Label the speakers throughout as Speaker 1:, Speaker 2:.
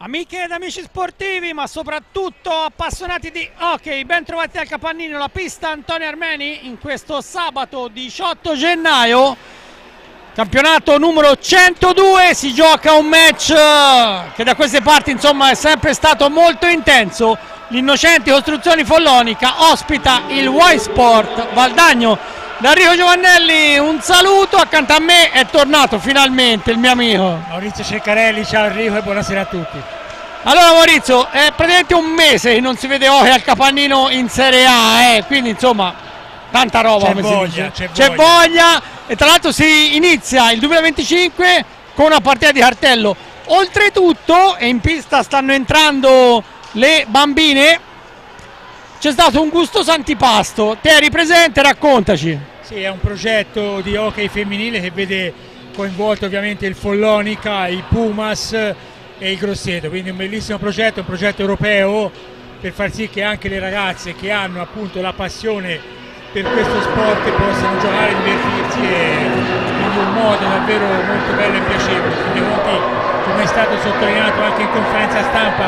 Speaker 1: Amiche ed amici sportivi, ma soprattutto appassionati di hockey, ben trovati al Capannino, la pista Antonio Armeni, in questo sabato 18 gennaio, campionato numero 102, si gioca un match che da queste parti insomma è sempre stato molto intenso. L'Innocenti Costruzioni Follonica ospita il Y-Sport Valdagno. Da Enrico Giovannelli un saluto, accanto a me è tornato finalmente il mio amico
Speaker 2: Maurizio Ceccarelli. Ciao Enrico e buonasera a tutti.
Speaker 1: Allora Maurizio, è praticamente un mese che non si vede hockey al Capannino in Serie A, quindi insomma tanta roba,
Speaker 2: C'è
Speaker 1: come
Speaker 2: voglia,
Speaker 1: si dice. C'è voglia, e tra l'altro si inizia il 2025 con una partita di cartello. Oltretutto, e in pista stanno entrando le bambine, c'è stato un gustoso antipasto. Te eri presente, raccontaci.
Speaker 2: Sì, è un progetto di hockey femminile che vede coinvolto ovviamente il Follonica, i Pumas e il Grosseto, quindi un bellissimo progetto, un progetto europeo per far sì che anche le ragazze che hanno appunto la passione per questo sport possano giocare, divertirsi, e quindi un modo davvero molto bello e piacevole. Quindi, come è stato sottolineato anche in conferenza stampa,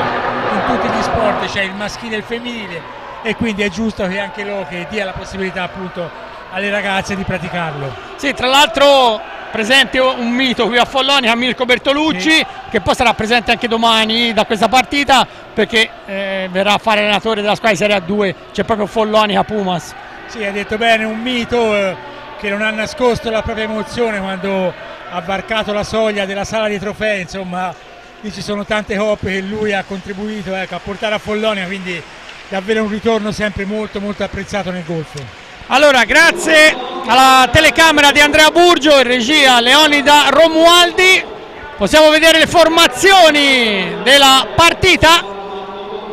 Speaker 2: in tutti gli sport c'è il maschile e il femminile, e quindi è giusto che anche l'hockey dia la possibilità appunto alle ragazze di praticarlo.
Speaker 1: Sì, tra l'altro presente un mito qui a Follonica, Mirko Bertolucci, sì, che poi sarà presente anche domani da questa partita, perché verrà a fare allenatore della squadra di Serie A2, c'è proprio Follonica Pumas.
Speaker 2: Sì, hai detto bene, un mito che non ha nascosto la propria emozione quando ha varcato la soglia della sala dei trofei. Insomma, lì ci sono tante coppe che lui ha contribuito a portare a Follonica, quindi davvero un ritorno sempre molto molto apprezzato nel golfo.
Speaker 1: Allora, grazie alla telecamera di Andrea Burgio e regia Leonida Romualdi, possiamo vedere le formazioni della partita.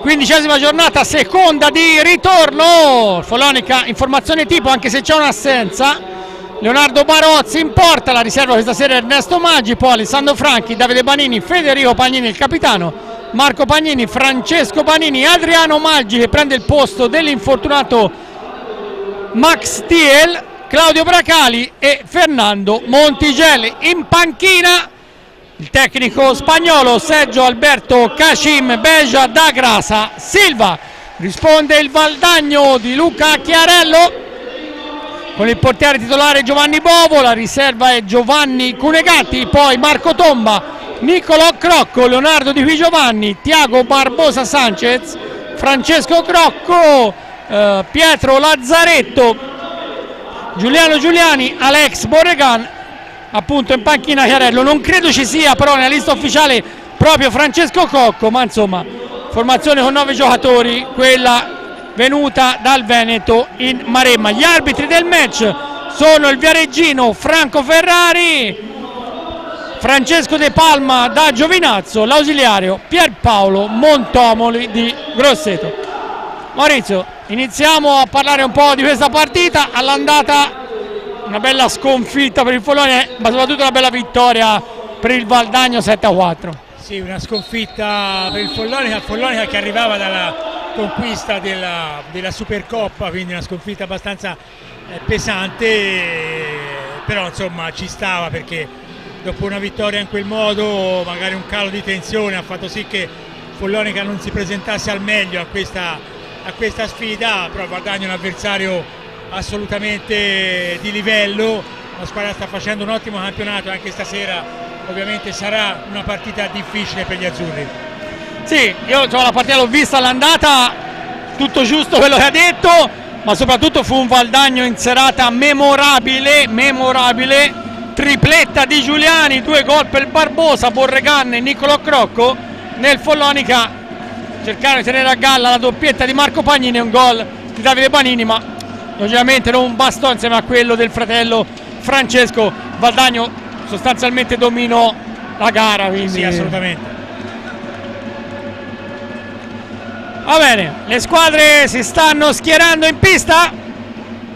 Speaker 1: 15ª giornata, seconda di ritorno. Follonica in formazione tipo, anche se c'è un'assenza. Leonardo Barozzi in porta, la riserva questa sera Ernesto Maggi, poi Alessandro Franchi, Davide Banini, Federico Pagnini il capitano, Marco Pagnini, Francesco Pagnini, Adriano Maggi che prende il posto dell'infortunato Max Thiel, Claudio Bracali e Fernando Montigelli. In panchina il tecnico spagnolo Sergio Alberto Cachim Beja da Grasa Silva. Risponde il Valdagno di Luca Chiarello con il portiere titolare Giovanni Bovo, la riserva è Giovanni Cunegatti, poi Marco Tomba, Niccolò Crocco, Leonardo Di Qui Giovanni, Tiago Barbosa Sanchez, Francesco Crocco, Pietro Lazzaretto, Giuliano Giuliani, Alex Borregan. Appunto in panchina Chiarello, non credo ci sia però nella lista ufficiale proprio Francesco Cocco, ma insomma formazione con 9 giocatori, quella venuta dal Veneto in Maremma. Gli arbitri del match sono il viareggino Franco Ferrari, Francesco De Palma da Giovinazzo, l'ausiliario Pierpaolo Montomoli di Grosseto. Maurizio, iniziamo a parlare un po' di questa partita. All'andata una bella sconfitta per il Follonica, ma soprattutto una bella vittoria per il Valdagno 7-4.
Speaker 2: Sì, una sconfitta per il Follonica che arrivava dalla conquista della Supercoppa, quindi una sconfitta abbastanza pesante, però insomma ci stava, perché dopo una vittoria in quel modo magari un calo di tensione ha fatto sì che Follonica non si presentasse al meglio a questa sfida, però il Valdagno è un avversario assolutamente di livello, la squadra sta facendo un ottimo campionato, anche stasera ovviamente sarà una partita difficile per gli azzurri.
Speaker 1: Sì, io la partita l'ho vista all'andata, tutto giusto quello che ha detto, ma soprattutto fu un Valdagno in serata memorabile, tripletta di Giuliani, 2 gol per Barbosa, Borregan e Niccolò Crocco. Nel Follonica cercarono di tenere a galla la doppietta di Marco Pagnini e un gol di Davide Banini, ma logicamente non bastò insieme a quello del fratello Francesco. Valdagno sostanzialmente dominò la gara, quindi...
Speaker 2: Sì, assolutamente.
Speaker 1: Va bene, le squadre si stanno schierando in pista.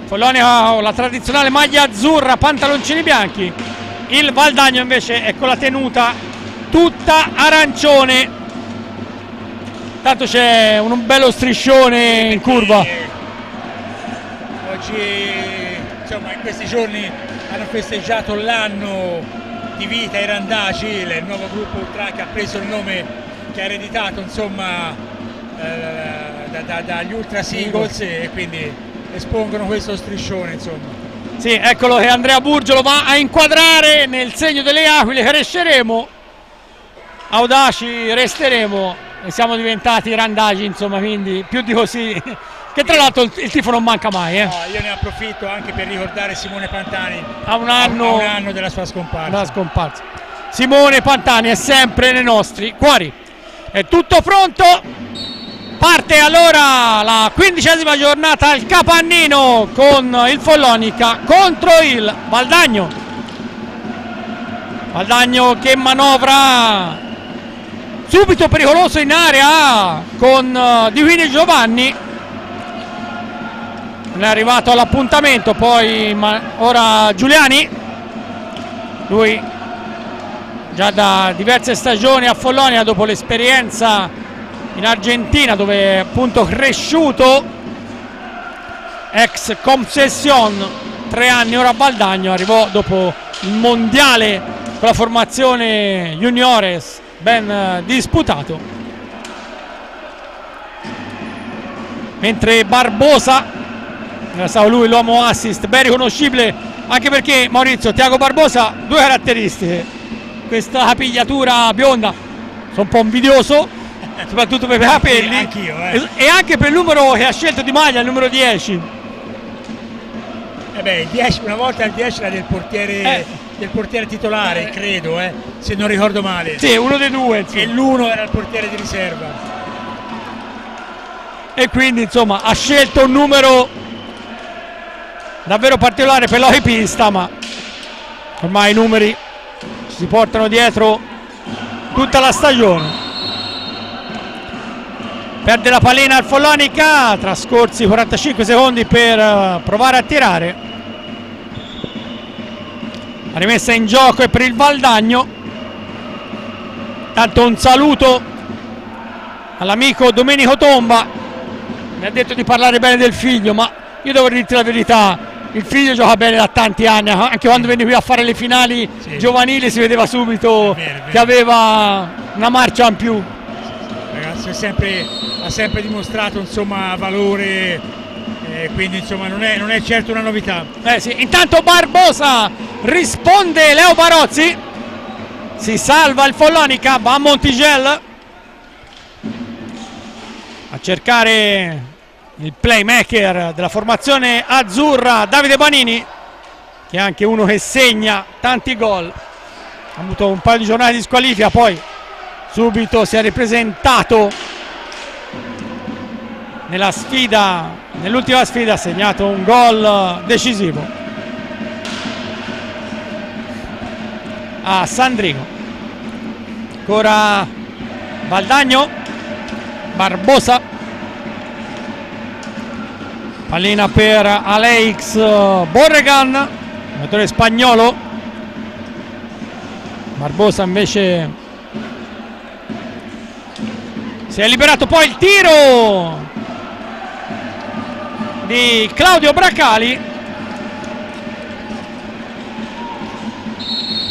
Speaker 1: Follonica con la tradizionale maglia azzurra, pantaloncini bianchi. Il Valdagno invece è con la tenuta tutta arancione. Tanto c'è un bello striscione in curva.
Speaker 2: Oggi, insomma, in questi giorni hanno festeggiato l'anno di vita ai Randaci, il nuovo gruppo ultra che ha preso il nome che ha ereditato insomma dagli Ultra Seagulls, e quindi espongono questo striscione insomma.
Speaker 1: Sì, eccolo che Andrea Burgio lo va a inquadrare nel segno delle aquile. Cresceremo, audaci resteremo, e siamo diventati randagi insomma, quindi più di così, che tra l'altro il tifo non manca mai.
Speaker 2: No, io ne approfitto anche per ricordare Simone Pantani
Speaker 1: a un anno
Speaker 2: della sua scomparsa.
Speaker 1: Simone Pantani è sempre nei nostri cuori. È tutto pronto. Parte allora la 15ª giornata al Capannino con il Follonica contro il Valdagno. Valdagno che manovra subito pericoloso in area con Di Quini Giovanni. Non è arrivato all'appuntamento, poi ora Giuliani. Lui già da diverse stagioni a Follonia, dopo l'esperienza in Argentina dove è appunto cresciuto, ex Concession, 3 anni ora a Valdagno, arrivò dopo il mondiale con la formazione juniores ben disputato, mentre Barbosa era stato lui l'uomo assist ben riconoscibile, anche perché Maurizio, Tiago Barbosa, 2 caratteristiche: questa capigliatura bionda, sono un po' invidioso soprattutto per i capelli.
Speaker 2: Anch'io,
Speaker 1: e anche per il numero che ha scelto di maglia, il numero 10.
Speaker 2: Il 10, una volta il 10 era del portiere titolare, credo, se non ricordo male.
Speaker 1: Sì, uno dei due insomma.
Speaker 2: E l'1 era il portiere di riserva.
Speaker 1: E quindi insomma ha scelto un numero davvero particolare per l'hipista, ma ormai i numeri si portano dietro tutta la stagione. Perde la pallina al Follonica, trascorsi 45 secondi per provare a tirare. La rimessa in gioco è per il Valdagno. Tanto un saluto all'amico Domenico Tomba, mi ha detto di parlare bene del figlio, ma io devo dirti la verità, il figlio gioca bene da tanti anni, anche quando venne qui a fare le finali giovanili si vedeva subito che aveva una marcia in più.
Speaker 2: Ragazzi, ha sempre dimostrato insomma valore, quindi insomma non è certo una novità.
Speaker 1: Sì. Intanto Barbosa risponde Leo Barozzi, si salva il Follonica, va a Montigel a cercare il playmaker della formazione azzurra, Davide Banini, che è anche uno che segna tanti gol, ha avuto un paio di giornate di squalifica, poi subito si è ripresentato nella sfida, nell'ultima sfida ha segnato un gol decisivo a Sandrino. Ancora Valdagno, Barbosa, pallina per Alex Borregan, giocatore spagnolo. Barbosa invece si è liberato, poi il tiro di Claudio Bracali,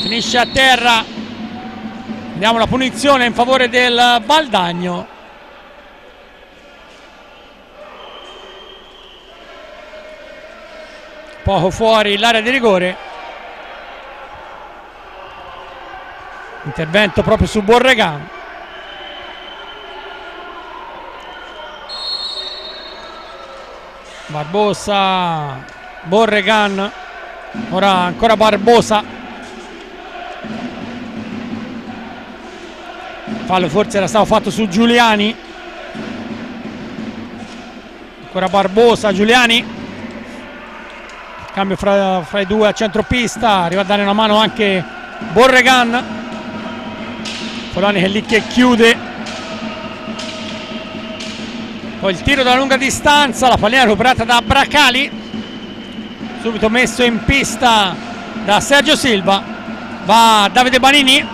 Speaker 1: finisce a terra. Vediamo la punizione in favore del Valdagno. Poco fuori l'area di rigore, intervento proprio su Borregan. Barbosa, Borregan, ora ancora Barbosa, fallo forse era stato fatto su Giuliani, ancora Barbosa, Giuliani, cambio fra i due a centropista, arriva a dare una mano anche Borregan, Follonia che è lì che chiude. Poi il tiro da lunga distanza, la pallina recuperata da Bracali, subito messo in pista da Sergio Silva, va Davide Banini,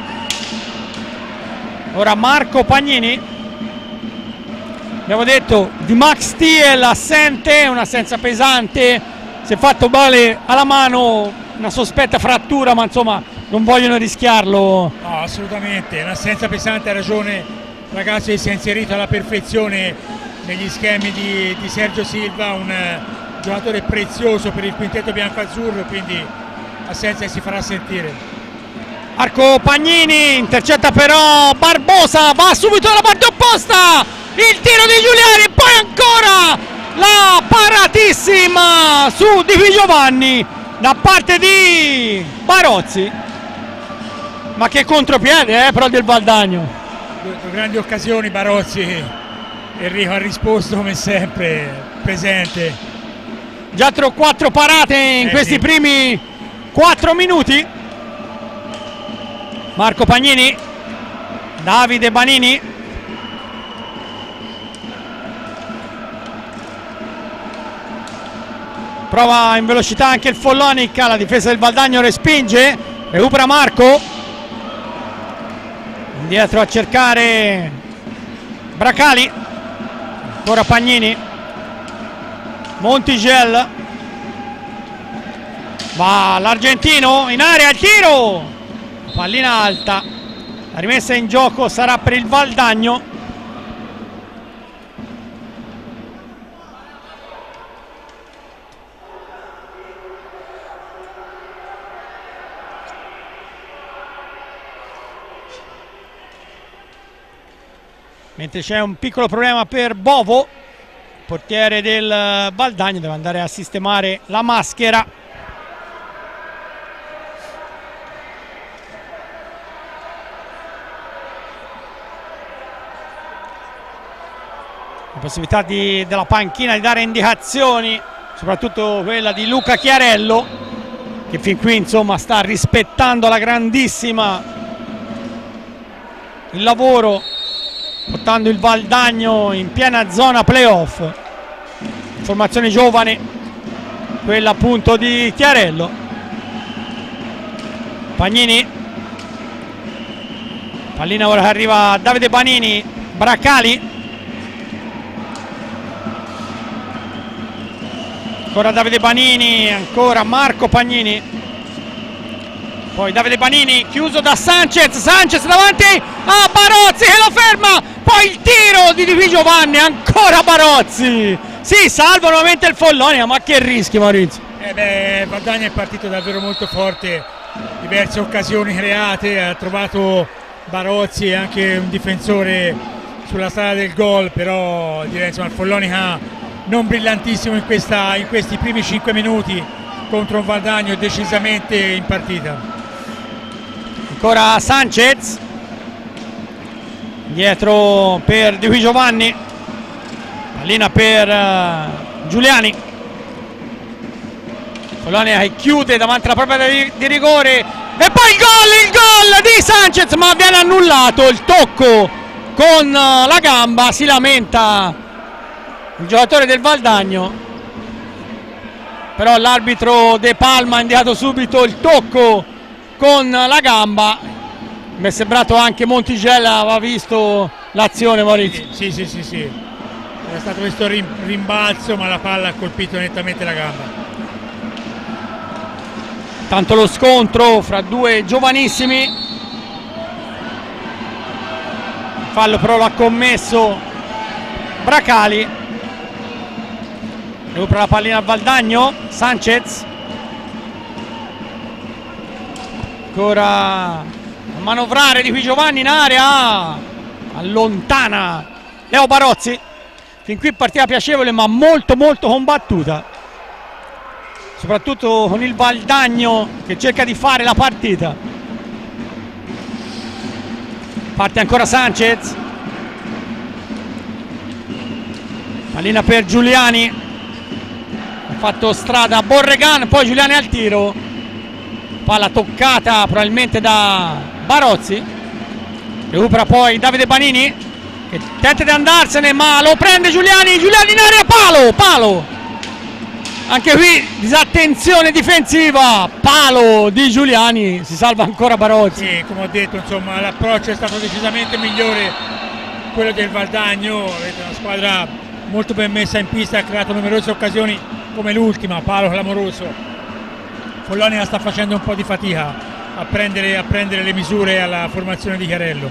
Speaker 1: ora Marco Pagnini. Abbiamo detto di Max Thiel assente, un'assenza pesante, si è fatto male alla mano, una sospetta frattura, ma insomma non vogliono rischiarlo.
Speaker 2: No, assolutamente, un'assenza pesante, ha ragione ragazzo che si è inserito alla perfezione negli schemi di Sergio Silva, un giocatore prezioso per il quintetto bianco-azzurro, quindi assenza che si farà sentire.
Speaker 1: Marco Pagnini intercetta però Barbosa, va subito dalla parte opposta, il tiro di Giuliani, poi ancora la paratissima su Di Giovanni da parte di Barozzi, ma che contropiede però del Valdagno.
Speaker 2: Due grandi occasioni Barozzi, Enrico ha risposto come sempre, presente.
Speaker 1: Già 4 parate in questi primi 4 minuti. Marco Pagnini, Davide Banini, prova in velocità anche il Follonica, la difesa del Valdagno respinge, recupera Marco, indietro a cercare Bracali, ancora Pagnini, Montigel, va l'argentino in area, il tiro, pallina alta, la rimessa in gioco sarà per il Valdagno. Mentre c'è un piccolo problema per Bovo, portiere del Valdagno, deve andare a sistemare la maschera. La possibilità della panchina di dare indicazioni, soprattutto quella di Luca Chiarello, che fin qui insomma sta rispettando alla grandissima il lavoro, portando il Valdagno in piena zona playoff. Formazione giovane, quella appunto di Chiarello. Pagnini, pallina ora che arriva a Davide Banini, Bracali, ancora Davide Banini, ancora Marco Pagnini, poi Davide Banini chiuso da Sanchez davanti a Barozzi che lo ferma, poi il tiro di Di Giovanni, ancora Barozzi, si salva nuovamente il Follonia, ma che rischi Maurizio?
Speaker 2: Valdagno è partito davvero molto forte, diverse occasioni create, ha trovato Barozzi e anche un difensore sulla strada del gol, però direi insomma il Follonia non brillantissimo in questi primi 5 minuti contro un Valdagno decisamente in partita.
Speaker 1: Ancora Sanchez, dietro per Di Giovanni, pallina per Giuliani, Follonia che chiude davanti alla propria di rigore e poi il gol di Sanchez, ma viene annullato il tocco con la gamba, si lamenta il giocatore del Valdagno, però l'arbitro De Palma ha indicato subito il tocco con la gamba. Mi è sembrato anche Montigella aveva visto l'azione, Maurizio.
Speaker 2: Sì. Era stato questo rimbalzo, ma la palla ha colpito nettamente la gamba.
Speaker 1: Tanto lo scontro fra due giovanissimi, fallo però l'ha commesso Bracali. Recupera la pallina al Valdagno, Sanchez, ancora a manovrare Di Giovanni in area, allontana Leo Barozzi. Fin qui partita piacevole ma molto combattuta, soprattutto con il Valdagno che cerca di fare la partita. Parte ancora Sanchez, pallina per Giuliani, ha fatto strada a Borregan, poi Giuliani al tiro, palla toccata probabilmente da Barozzi, recupera poi Davide Banini che tenta di andarsene ma lo prende Giuliani in area, palo, anche qui disattenzione difensiva, palo di Giuliani, si salva ancora Barozzi.
Speaker 2: Sì, come ho detto insomma l'approccio è stato decisamente migliore quello del Valdagno, avete una squadra molto ben messa in pista, ha creato numerose occasioni come l'ultima, palo clamoroso. Follonia sta facendo un po' di fatica a prendere le misure alla formazione di Chiarello.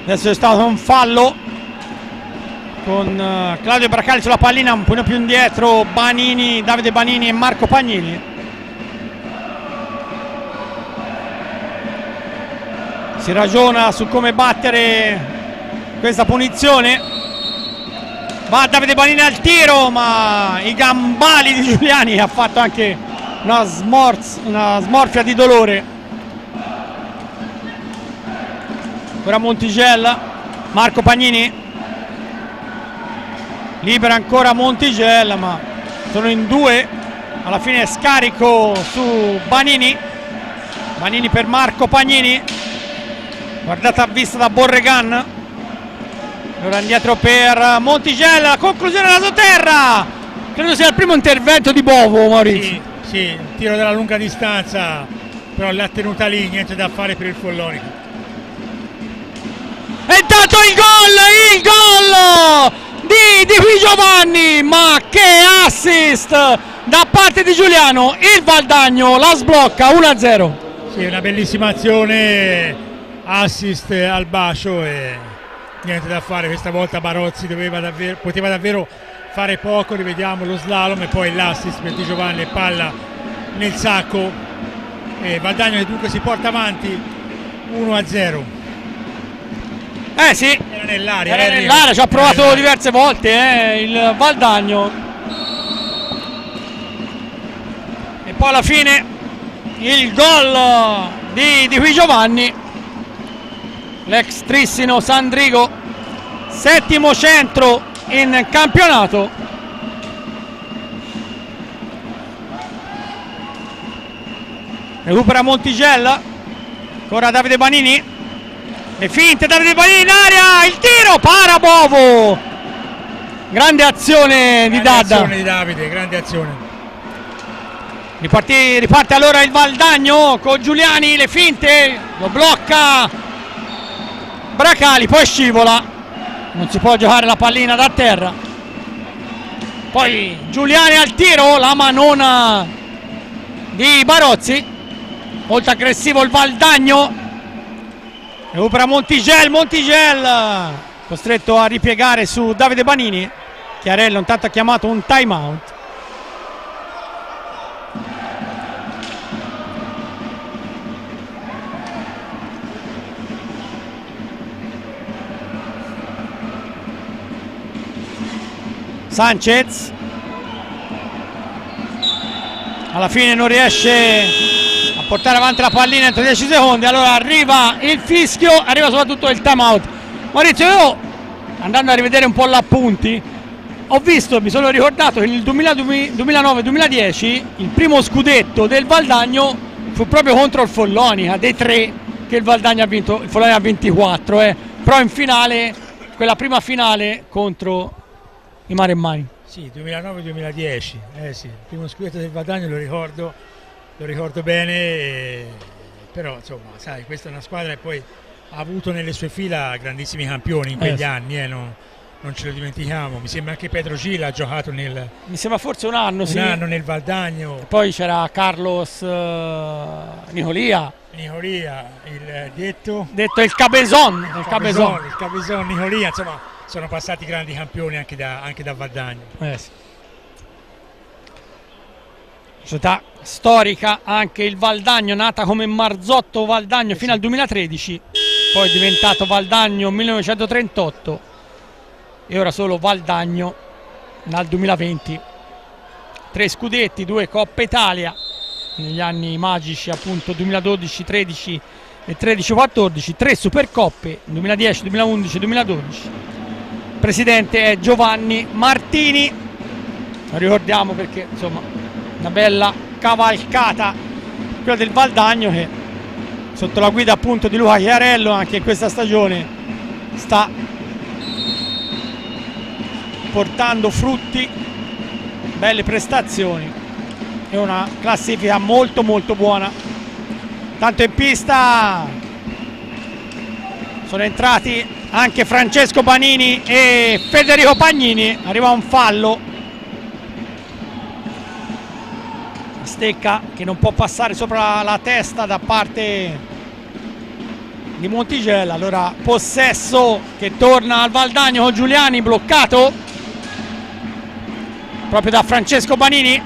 Speaker 1: Adesso c'è stato un fallo con Claudio Bracali sulla pallina, un po' più indietro Davide Banini e Marco Pagnini. Si ragiona su come battere questa punizione. Va Davide Banini al tiro, ma i gambali di Giuliani ha fatto anche una smorfia di dolore. Ora Montigel, Marco Pagnini libera ancora Montigel, ma sono in due. Alla fine scarico su Banini per Marco Pagnini, guardata a vista da Borregan. Ora indietro per Montigel, la conclusione della sotterra, credo sia il primo intervento di Bovo, Maurizio.
Speaker 2: Sì, tiro dalla lunga distanza, però l'ha tenuta lì, niente da fare per il Follonica.
Speaker 1: E intanto il gol di Qui Giovanni, ma che assist da parte di Giuliano. Il Valdagno la sblocca 1-0.
Speaker 2: Sì, una bellissima azione, assist al bacio e niente da fare. Questa volta Barozzi poteva davvero fare poco. Rivediamo lo slalom e poi l'assist per Di Giovanni e palla nel sacco, e Valdagno che dunque si porta avanti 1-0.
Speaker 1: Sì,
Speaker 2: era nell'area,
Speaker 1: ci ha provato diverse volte il Valdagno, e poi alla fine il gol di Qui Giovanni, l'ex Trissino Sandrigo, settimo centro in campionato. Recupera Montigel, ancora Davide Banini, le finte, Davide Banini in aria, il tiro, para Bovo. Grande azione di Dadda.
Speaker 2: Grande azione di Davide, grande azione.
Speaker 1: Riparte allora il Valdagno con Giuliani, le finte, lo blocca Bracali, poi scivola, non si può giocare la pallina da terra. Poi Giuliani al tiro, la manona di Barozzi, molto aggressivo il Valdagno. Recupera Montigel, costretto a ripiegare su Davide Banini. Chiarello intanto ha chiamato un time out. Sanchez alla fine non riesce a portare avanti la pallina entro 10 secondi, allora arriva il fischio, arriva soprattutto il time out. Maurizio, io andando a rivedere un po' l'appunti ho visto, mi sono ricordato che nel 2009-2010 il primo scudetto del Valdagno fu proprio contro il Follonica, dei tre che il Valdagno ha vinto, il Follonica ha 24, però in finale, quella prima finale contro i Maremmani.
Speaker 2: Sì, 2009-2010, sì, il primo scudetto del Valdagno lo ricordo bene, però insomma, sai, questa è una squadra che poi ha avuto nelle sue fila grandissimi campioni in quegli anni, non ce lo dimentichiamo. Mi sembra anche Pedro Gil ha giocato
Speaker 1: mi sembra forse un anno
Speaker 2: nel Valdagno.
Speaker 1: E poi c'era Carlos Nicolia,
Speaker 2: il detto
Speaker 1: il Cabezon,
Speaker 2: il Cabezon Nicolia, insomma sono passati grandi campioni anche da Valdagno.
Speaker 1: Sì. Società storica anche il Valdagno, nata come Marzotto Valdagno fino al 2013, poi è diventato Valdagno 1938 e ora solo Valdagno dal 2020. 3 scudetti, 2 Coppa Italia negli anni magici appunto 2012, 13 e 13-14, 3 Supercoppe 2010, 2011 e 2012. Presidente è Giovanni Martini, lo ricordiamo perché insomma una bella cavalcata quella del Valdagno, che sotto la guida appunto di Luca Chiarello anche in questa stagione sta portando frutti, belle prestazioni e una classifica molto molto buona. Tanto in pista sono entrati anche Francesco Banini e Federico Pagnini, arriva un fallo, stecca che non può passare sopra la testa da parte di Montigello. Allora possesso che torna al Valdagno con Giuliani bloccato proprio da Francesco Banini,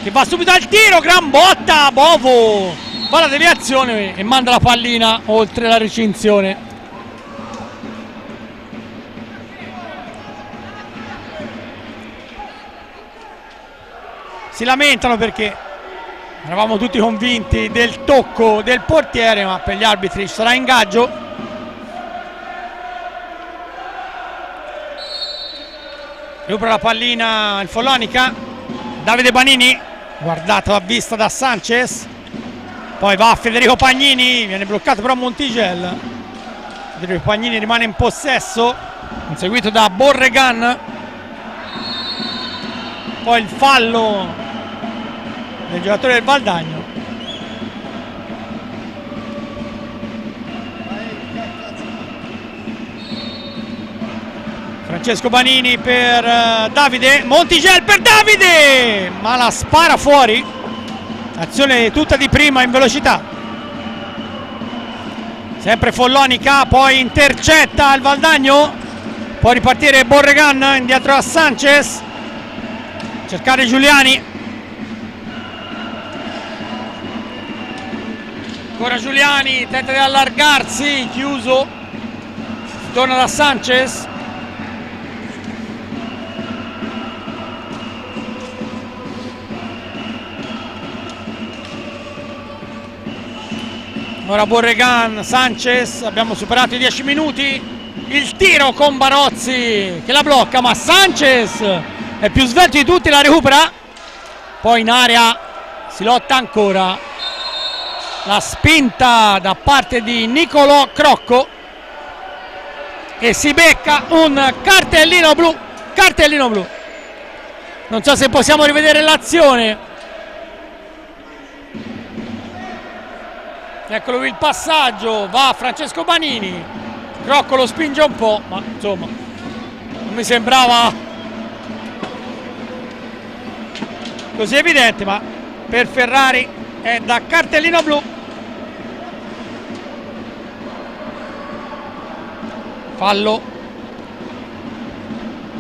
Speaker 1: che va subito al tiro, gran botta, Bovo fa la deviazione e manda la pallina oltre la recinzione. Si lamentano perché eravamo tutti convinti del tocco del portiere, ma per gli arbitri ci sarà ingaggio. Recupera la pallina il Follonica, Davide Banini, guardato a vista da Sanchez, poi va a Federico Pagnini, viene bloccato però Montigello. Federico Pagnini rimane in possesso, inseguito da Borregan, poi il fallo del giocatore del Valdagno. Francesco Banini per Davide, Montigello per Davide, ma la spara fuori. Azione tutta di prima in velocità. Sempre Follonica, poi intercetta il Valdagno, può ripartire Borregan indietro a Sanchez, cercare Giuliani. Ancora Giuliani, tenta di allargarsi, chiuso, torna da Sanchez. Ora Borregan, Sanchez, abbiamo superato i 10 minuti, il tiro con Barozzi che la blocca, ma Sanchez è più svelto di tutti, la recupera, poi in area si lotta ancora, la spinta da parte di Nicolò Crocco e si becca un cartellino blu, non so se possiamo rivedere l'azione. Eccolo qui il passaggio, va Francesco Banini, Crocco lo spinge un po', ma insomma non mi sembrava così evidente, ma per Ferrari è da cartellino blu. Fallo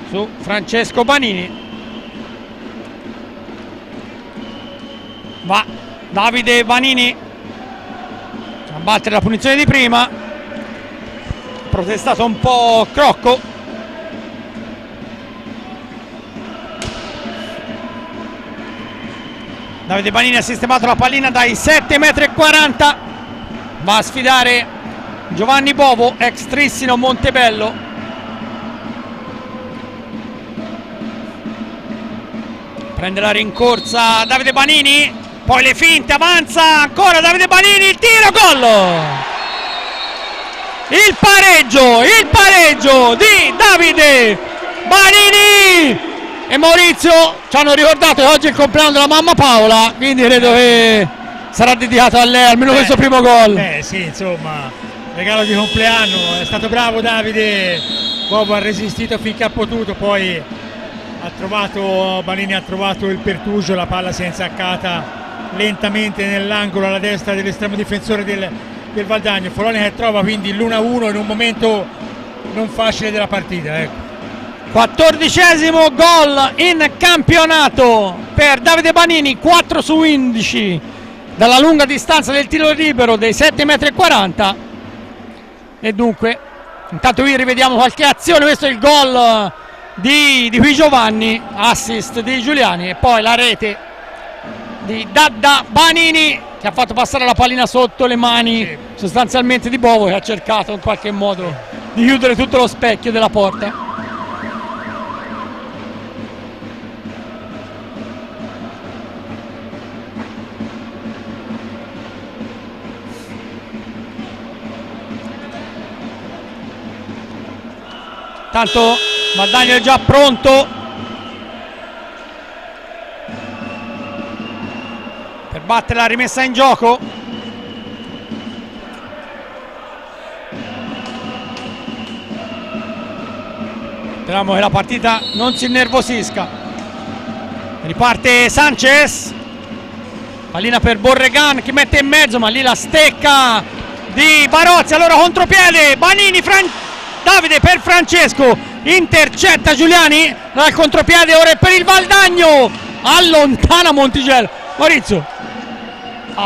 Speaker 1: su Francesco Banini. Va Davide Banini a battere la punizione di prima, protestato un po' Crocco. Davide Banini ha sistemato la pallina dai 7,40 metri, va a sfidare Giovanni Bovo, ex Trissino Montebello. Prende la rincorsa Davide Banini, poi le finte, avanza ancora Davide Banini, il tiro, gol! Il pareggio di Davide Banini! E Maurizio ci hanno ricordato che oggi è il compleanno della mamma Paola, quindi credo che sarà dedicato a lei almeno questo primo gol.
Speaker 2: Sì, insomma, regalo di compleanno, è stato bravo Davide, Bovo ha resistito finché ha potuto, poi Banini ha trovato il pertugio, la palla si è insaccata lentamente nell'angolo alla destra dell'estremo difensore del Valdagno. Follonica che trova quindi l'1-1 in un momento non facile della partita, ecco.
Speaker 1: 14° gol in campionato per Davide Banini, 4 su 15 dalla lunga distanza del tiro libero dei 7,40 metri. E dunque intanto qui rivediamo qualche azione. Questo è il gol di Qui Giovanni, assist di Giuliani, e poi la rete di Dadda Banini che ha fatto passare la pallina sotto le mani sostanzialmente di Bovo, che ha cercato in qualche modo di chiudere tutto lo specchio della porta. Tanto Valdagno è già pronto per battere la rimessa in gioco. Speriamo che la partita non si innervosisca. Riparte Sanchez, pallina per Borregan che mette in mezzo, ma lì la stecca di Barozzi. Allora contropiede, Banini, Davide per Francesco, intercetta Giuliani dal contropiede, ora è per il Valdagno, allontana Montigello. Maurizio,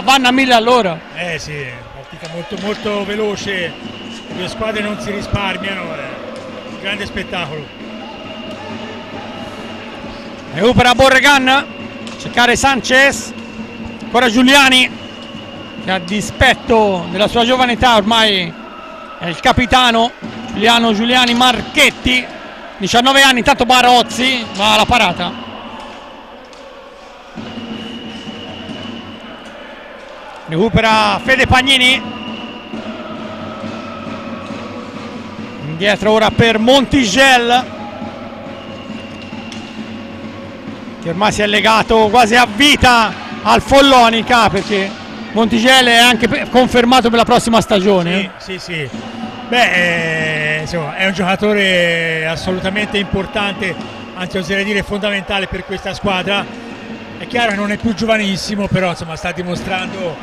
Speaker 1: vanno a 1000 all'ora.
Speaker 2: Sì, partita molto molto veloce, le due squadre non si risparmiano, grande spettacolo.
Speaker 1: Recupera Borregan, cercare Sanchez, ancora Giuliani che a dispetto della sua giovane età ormai è il capitano. Giuliani Marchetti, 19 anni, intanto Barozzi va alla parata. Recupera Fede Pagnini, indietro ora per Montigel che ormai si è legato quasi a vita al Follonica, perché Montigel è anche confermato per la prossima stagione.
Speaker 2: Sì. Insomma, è un giocatore assolutamente importante, anzi oserei dire fondamentale per questa squadra. È chiaro che non è più giovanissimo, però insomma sta dimostrando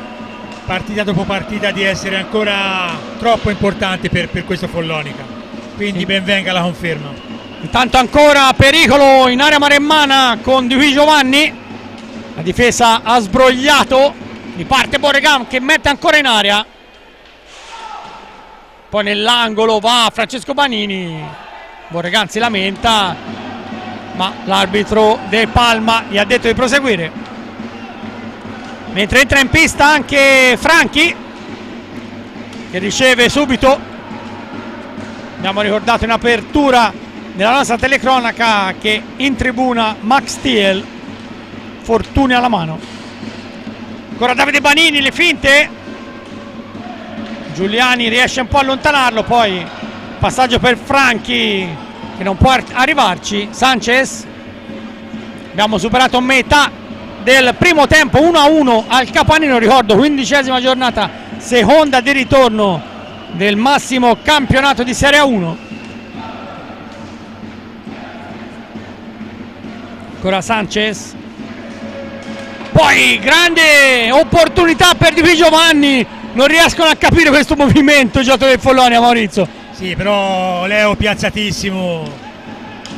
Speaker 2: partita dopo partita di essere ancora troppo importante per questo Follonica, quindi ben venga la conferma.
Speaker 1: Intanto ancora pericolo in area maremmana con Di Giovanni, la difesa ha sbrogliato, riparte Borregan che mette ancora in area, poi nell'angolo va Francesco Banini, Borregan si lamenta ma l'arbitro De Palma gli ha detto di proseguire, mentre entra in pista anche Franchi che riceve subito. Abbiamo ricordato in apertura nella nostra telecronaca che in tribuna Max Thiel, fortuna alla mano. Ancora Davide Banini, le finte, Giuliani riesce un po' a allontanarlo, poi passaggio per Franchi che non può arrivarci. Sanchez, abbiamo superato metà del primo tempo, 1-1 al Capanino, ricordo 15ª giornata, seconda di ritorno del massimo campionato di Serie 1. Ancora Sanchez, poi grande opportunità per Di Giovanni, non riescono a capire questo movimento i giocatori del Follonia, Maurizio.
Speaker 2: Sì, però Leo piazzatissimo,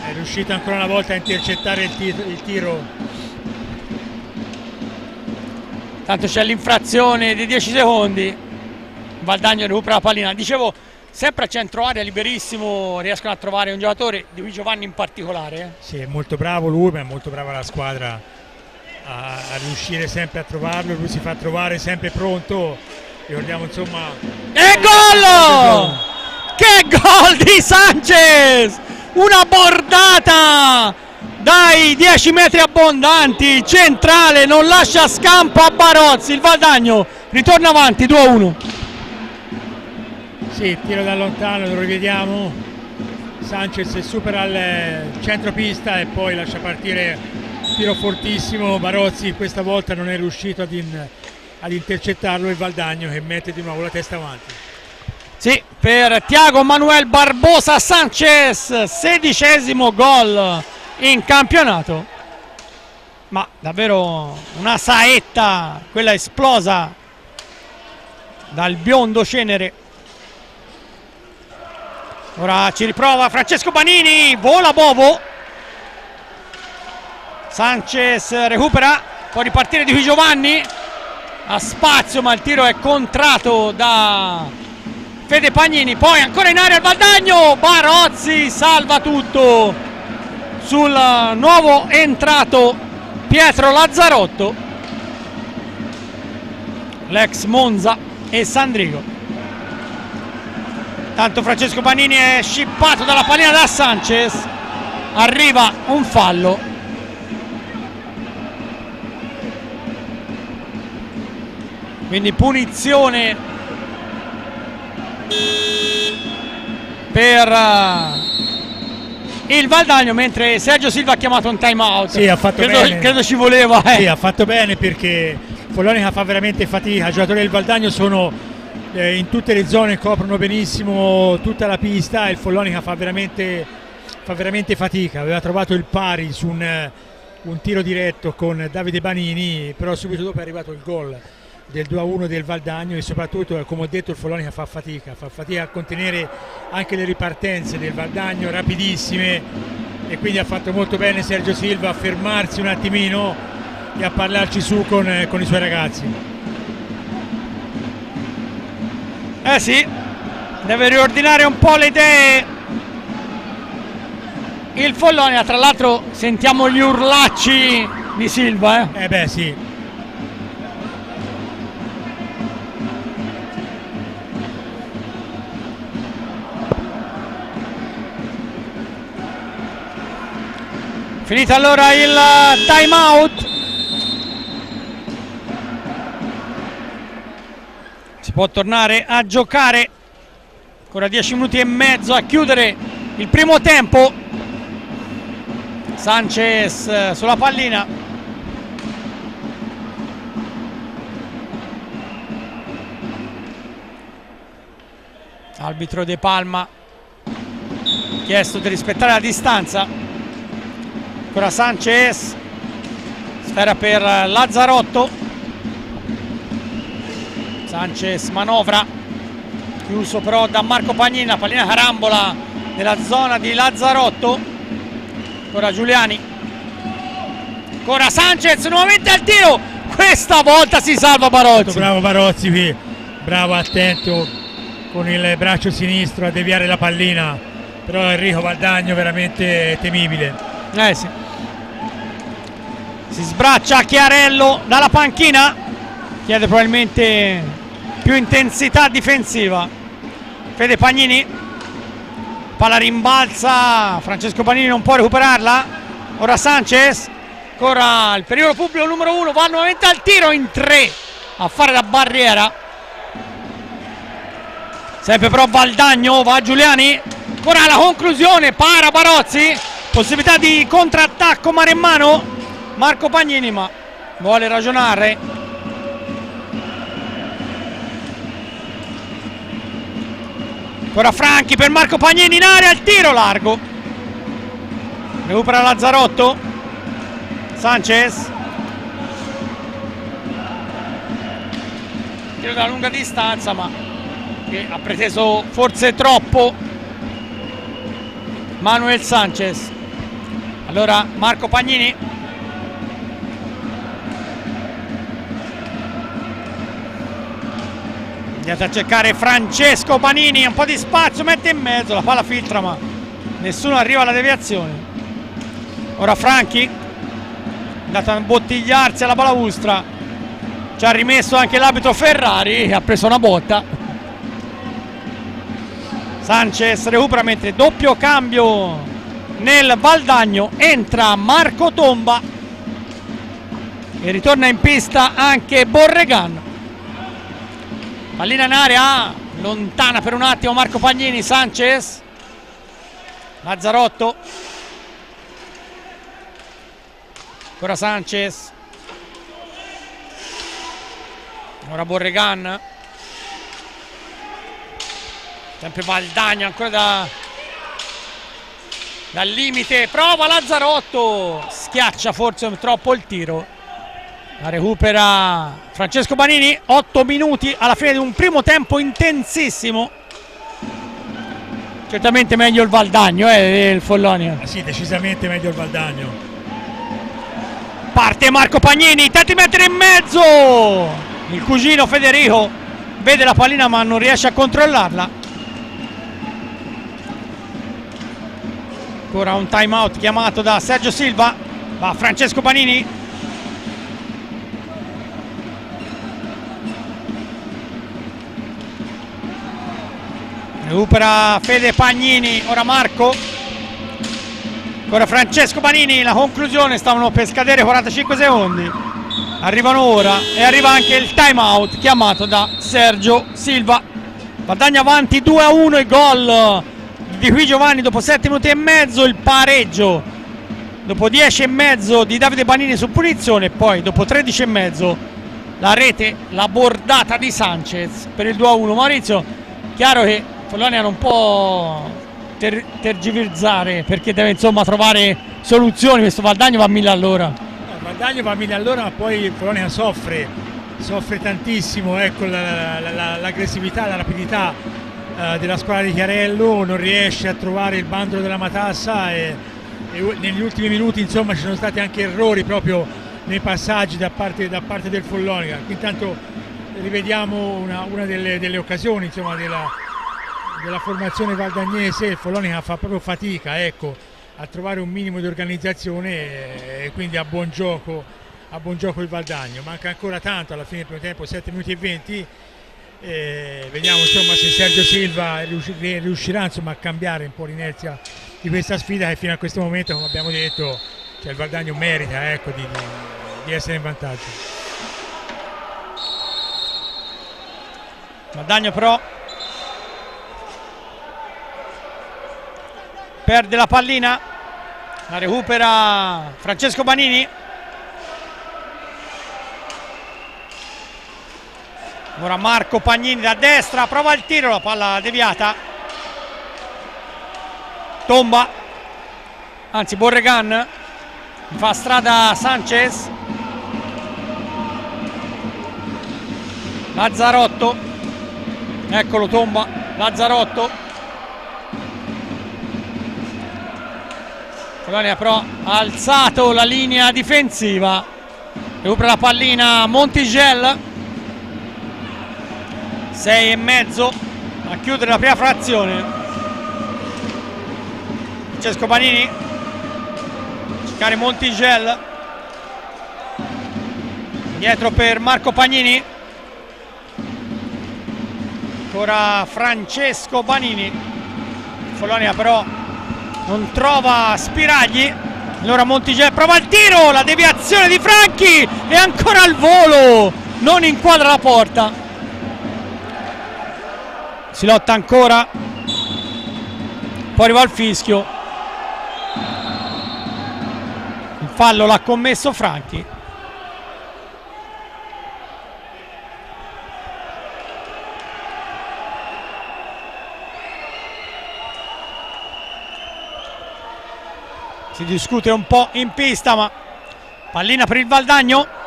Speaker 2: è riuscito ancora una volta a intercettare il tiro.
Speaker 1: Tanto c'è l'infrazione di 10 secondi, Valdagno recupera la pallina. Dicevo, sempre a centro area, liberissimo, riescono a trovare un giocatore, Di Giovanni in particolare.
Speaker 2: Sì, è molto bravo lui, ma è molto brava la squadra a riuscire sempre a trovarlo, lui si fa trovare sempre pronto, ricordiamo insomma.
Speaker 1: E gol! Che gol di Sanchez! Una bordata dai 10 metri abbondanti, centrale, non lascia scampo a Barozzi, il Valdagno ritorna avanti 2-1.
Speaker 2: Sì, tiro da lontano, lo rivediamo, Sanchez supera il centropista e poi lascia partire un tiro fortissimo. Barozzi questa volta non è riuscito ad intercettarlo, e Valdagno che mette di nuovo la testa avanti.
Speaker 1: Sì, per Thiago Manuel Barbosa Sanchez, 16° gol in campionato, ma davvero una saetta quella esplosa dal biondo cenere. Ora ci riprova Francesco Banini, vola Bovo, Sanchez recupera, può ripartire Di Giovanni, ha spazio ma il tiro è contrato da Fede Pagnini, poi ancora in area il Valdagno, Barozzi salva tutto sul nuovo entrato Pietro Lazzarotto, l'ex Monza e Sandrigo. Tanto Francesco Banini è scippato dalla pallina da Sanchez, arriva un fallo. Quindi punizione per il Valdagno, mentre Sergio Silva ha chiamato un time out.
Speaker 2: Sì, ha fatto bene.
Speaker 1: Credo ci voleva.
Speaker 2: Sì, ha fatto bene, perché Follonica fa veramente fatica, i giocatori del Valdagno sono in tutte le zone, coprono benissimo tutta la pista, e il Follonica fa veramente fatica. Aveva trovato il pari su un tiro diretto con Davide Banini, però subito dopo è arrivato il gol. del 2-1 del Valdagno, e soprattutto, come ho detto, il Follonica fa fatica a contenere anche le ripartenze del Valdagno rapidissime, e quindi ha fatto molto bene Sergio Silva a fermarsi un attimino e a parlarci su con i suoi ragazzi.
Speaker 1: Sì, deve riordinare un po' le idee il Follonia. Tra l'altro sentiamo gli urlacci di Silva.
Speaker 2: Beh sì.
Speaker 1: Finito allora il time out, si può tornare a giocare. Ancora 10 minuti e mezzo a chiudere il primo tempo. Sanchez sulla pallina, arbitro De Palma chiesto di rispettare la distanza. Ancora Sanchez, sfera per Lazzarotto, Sanchez manovra, chiuso però da Marco Pagnini, la pallina carambola nella zona di Lazzarotto. Ancora Giuliani, ancora Sanchez, nuovamente al tiro, questa volta si salva Barozzi.
Speaker 2: Bravo Barozzi qui, bravo, attento con il braccio sinistro a deviare la pallina, però Enrico Valdagno veramente temibile.
Speaker 1: Sì. Si sbraccia Chiarello dalla panchina, chiede probabilmente più intensità difensiva. Fede Pagnini, palla rimbalza, Francesco Pagnini non può recuperarla. Ora Sanchez, ancora il pericolo pubblico numero 1, va nuovamente al tiro in 3 a fare da barriera. Sempre però Valdagno, va Giuliani, ancora la conclusione, para Barozzi, possibilità di contrattacco maremmano. Marco Pagnini ma vuole ragionare. Ancora Franchi per Marco Pagnini in area, il tiro largo, recupera Lazzarotto. Sanchez, tiro da lunga distanza ma che ha preteso forse troppo Manuel Sanchez. Allora Marco Pagnini, andiamo a cercare Francesco Pagnini, un po' di spazio, mette in mezzo, la palla filtra ma nessuno arriva alla deviazione. Ora Franchi, è andato a imbottigliarsi alla balaustra, ci ha rimesso anche l'arbitro Ferrari, ha preso una botta. Sanchez recupera, mentre doppio cambio nel Valdagno, entra Marco Tomba e ritorna in pista anche Borregan. Pallina in area, lontana per un attimo Marco Pagnini. Sanchez, Lazzarotto, ancora Sanchez, ora Borregan, sempre Valdagno ancora dal limite, prova Lazzarotto, schiaccia forse troppo il tiro, la recupera Francesco Pagnini. 8 minuti alla fine di un primo tempo intensissimo, certamente meglio il Valdagno il Follonia.
Speaker 2: Sì, decisamente meglio il Valdagno.
Speaker 1: Parte Marco Pagnini, tanti metri e mezzo, il cugino Federico vede la pallina ma non riesce a controllarla. Ancora un time out chiamato da Sergio Silva, va Francesco Pagnini, recupera Fede Pagnini, ora Marco, ancora Francesco Pagnini, la conclusione, stavano per scadere 45 secondi, arrivano ora e arriva anche il time out chiamato da Sergio Silva. Valdagno avanti 2-1, il gol di Qui Giovanni dopo 7 minuti e mezzo, il pareggio dopo 10 e mezzo di Davide Pagnini su punizione, e poi dopo 13 e mezzo la rete, la bordata di Sanchez per il 2-1. Maurizio, chiaro che Follonia non può tergiversare perché deve insomma trovare soluzioni, questo Valdagno va a 1000 all'ora.
Speaker 2: Il Valdagno va a 1000 all'ora, ma poi il Follonia soffre soffre tantissimo, ecco, l'aggressività, la rapidità della squadra di Chiarello, non riesce a trovare il bandolo della matassa e negli ultimi minuti insomma ci sono stati anche errori proprio nei passaggi da parte del Follonica. Intanto rivediamo una delle occasioni insomma della formazione valdagnese. Il Follonica fa proprio fatica, ecco, a trovare un minimo di organizzazione e quindi a buon gioco il Valdagno. Manca ancora tanto alla fine del primo tempo, 7 minuti e 20. Vediamo insomma se Sergio Silva riuscirà insomma a cambiare un po' l'inerzia di questa sfida, che fino a questo momento, come abbiamo detto, cioè il Valdagno merita, ecco, di essere in vantaggio.
Speaker 1: Valdagno però perde la pallina, la recupera Francesco Banini. Ora Marco Pagnini da destra, prova il tiro, la palla deviata, tomba, anzi Borregan, fa strada Sanchez, Lazzarotto, eccolo, tomba Lazzarotto. Colonia però ha alzato la linea difensiva, recupera la pallina Montigel, 6,5 a chiudere la prima frazione. Francesco Banini, cercare Montigel, dietro per Marco Pagnini, ancora Francesco Banini. Follonia però non trova Spiragli, allora Montigel prova il tiro, la deviazione di Franchi e ancora al volo, non inquadra la porta. Si lotta ancora, poi arriva il fischio, il fallo l'ha commesso Franchi. Si discute un po' in pista, ma pallina per il Valdagno.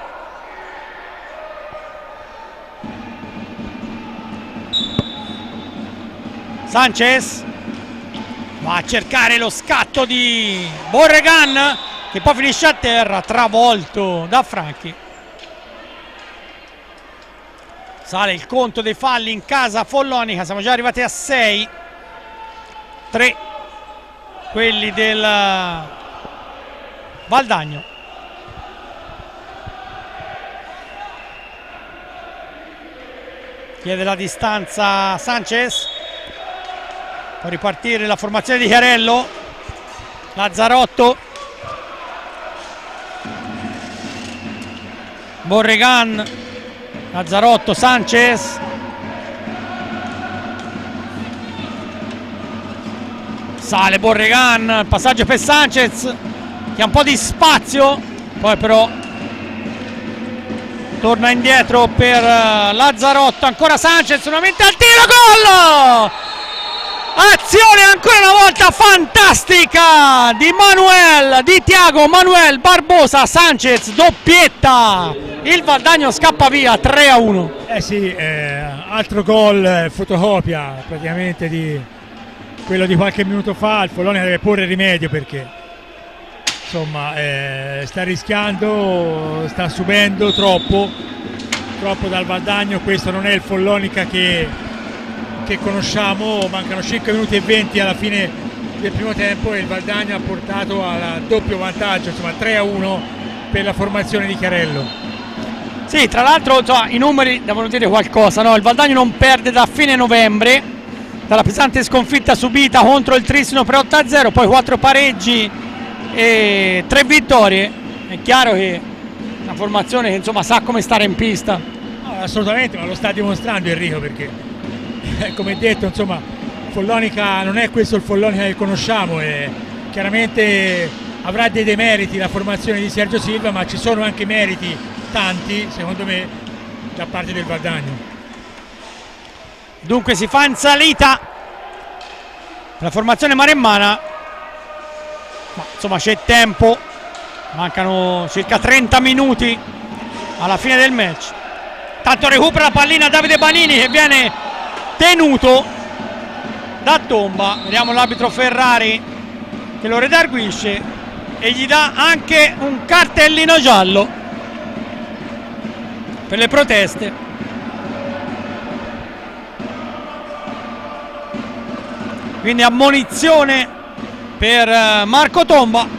Speaker 1: Sanchez va a cercare lo scatto di Borregan, che poi finisce a terra, travolto da Franchi. Sale il conto dei falli in casa Follonica, siamo già arrivati a 6, 3 quelli del Valdagno. Chiede la distanza Sanchez, può ripartire la formazione di Chiarello. Lazzarotto, Borregan, Lazzarotto, Sanchez, sale Borregan, passaggio per Sanchez che ha un po' di spazio, poi però torna indietro per Lazzarotto, ancora Sanchez, nuovamente al tiro, gol! Azione ancora una volta fantastica di Thiago Manuel Barbosa. Sanchez, doppietta, il Valdagno scappa via 3-1.
Speaker 2: Sì, altro gol, fotocopia praticamente di quello di qualche minuto fa. Il Follonia deve porre rimedio perché insomma sta rischiando, sta subendo troppo dal Valdagno. Questo non è il Follonica che conosciamo. Mancano 5 minuti e 20 alla fine del primo tempo e il Valdagno ha portato al doppio vantaggio, insomma 3-1 per la formazione di Chiarello.
Speaker 1: Sì, tra l'altro i numeri devono dire qualcosa, no? Il Valdagno non perde da fine novembre, dalla pesante sconfitta subita contro il Trissino per 8-0, poi 4 pareggi e 3 vittorie. È chiaro che è una formazione che insomma sa come stare in pista.
Speaker 2: No, assolutamente, ma lo sta dimostrando Enrico, perché come detto insomma Follonica non è questo il Follonica che conosciamo e chiaramente avrà dei demeriti la formazione di Sergio Silva, ma ci sono anche meriti, tanti secondo me, da parte del Valdagno.
Speaker 1: Dunque si fa in salita la formazione maremmana, ma insomma c'è tempo, mancano circa 30 minuti alla fine del match. Tanto recupera la pallina Davide Banini che viene tenuto da Tomba. Vediamo l'arbitro Ferrari che lo redarguisce e gli dà anche un cartellino giallo per le proteste. Quindi ammonizione per Marco Tomba.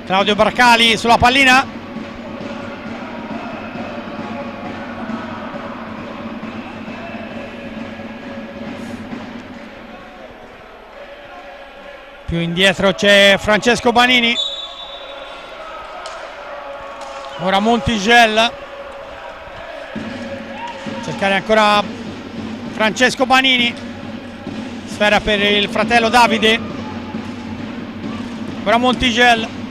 Speaker 1: Claudio Bracali sulla pallina. Più indietro c'è Francesco Banini. Ora Montigel. Cercare ancora Francesco Banini. Sfera per il fratello Davide. Ora Montigel.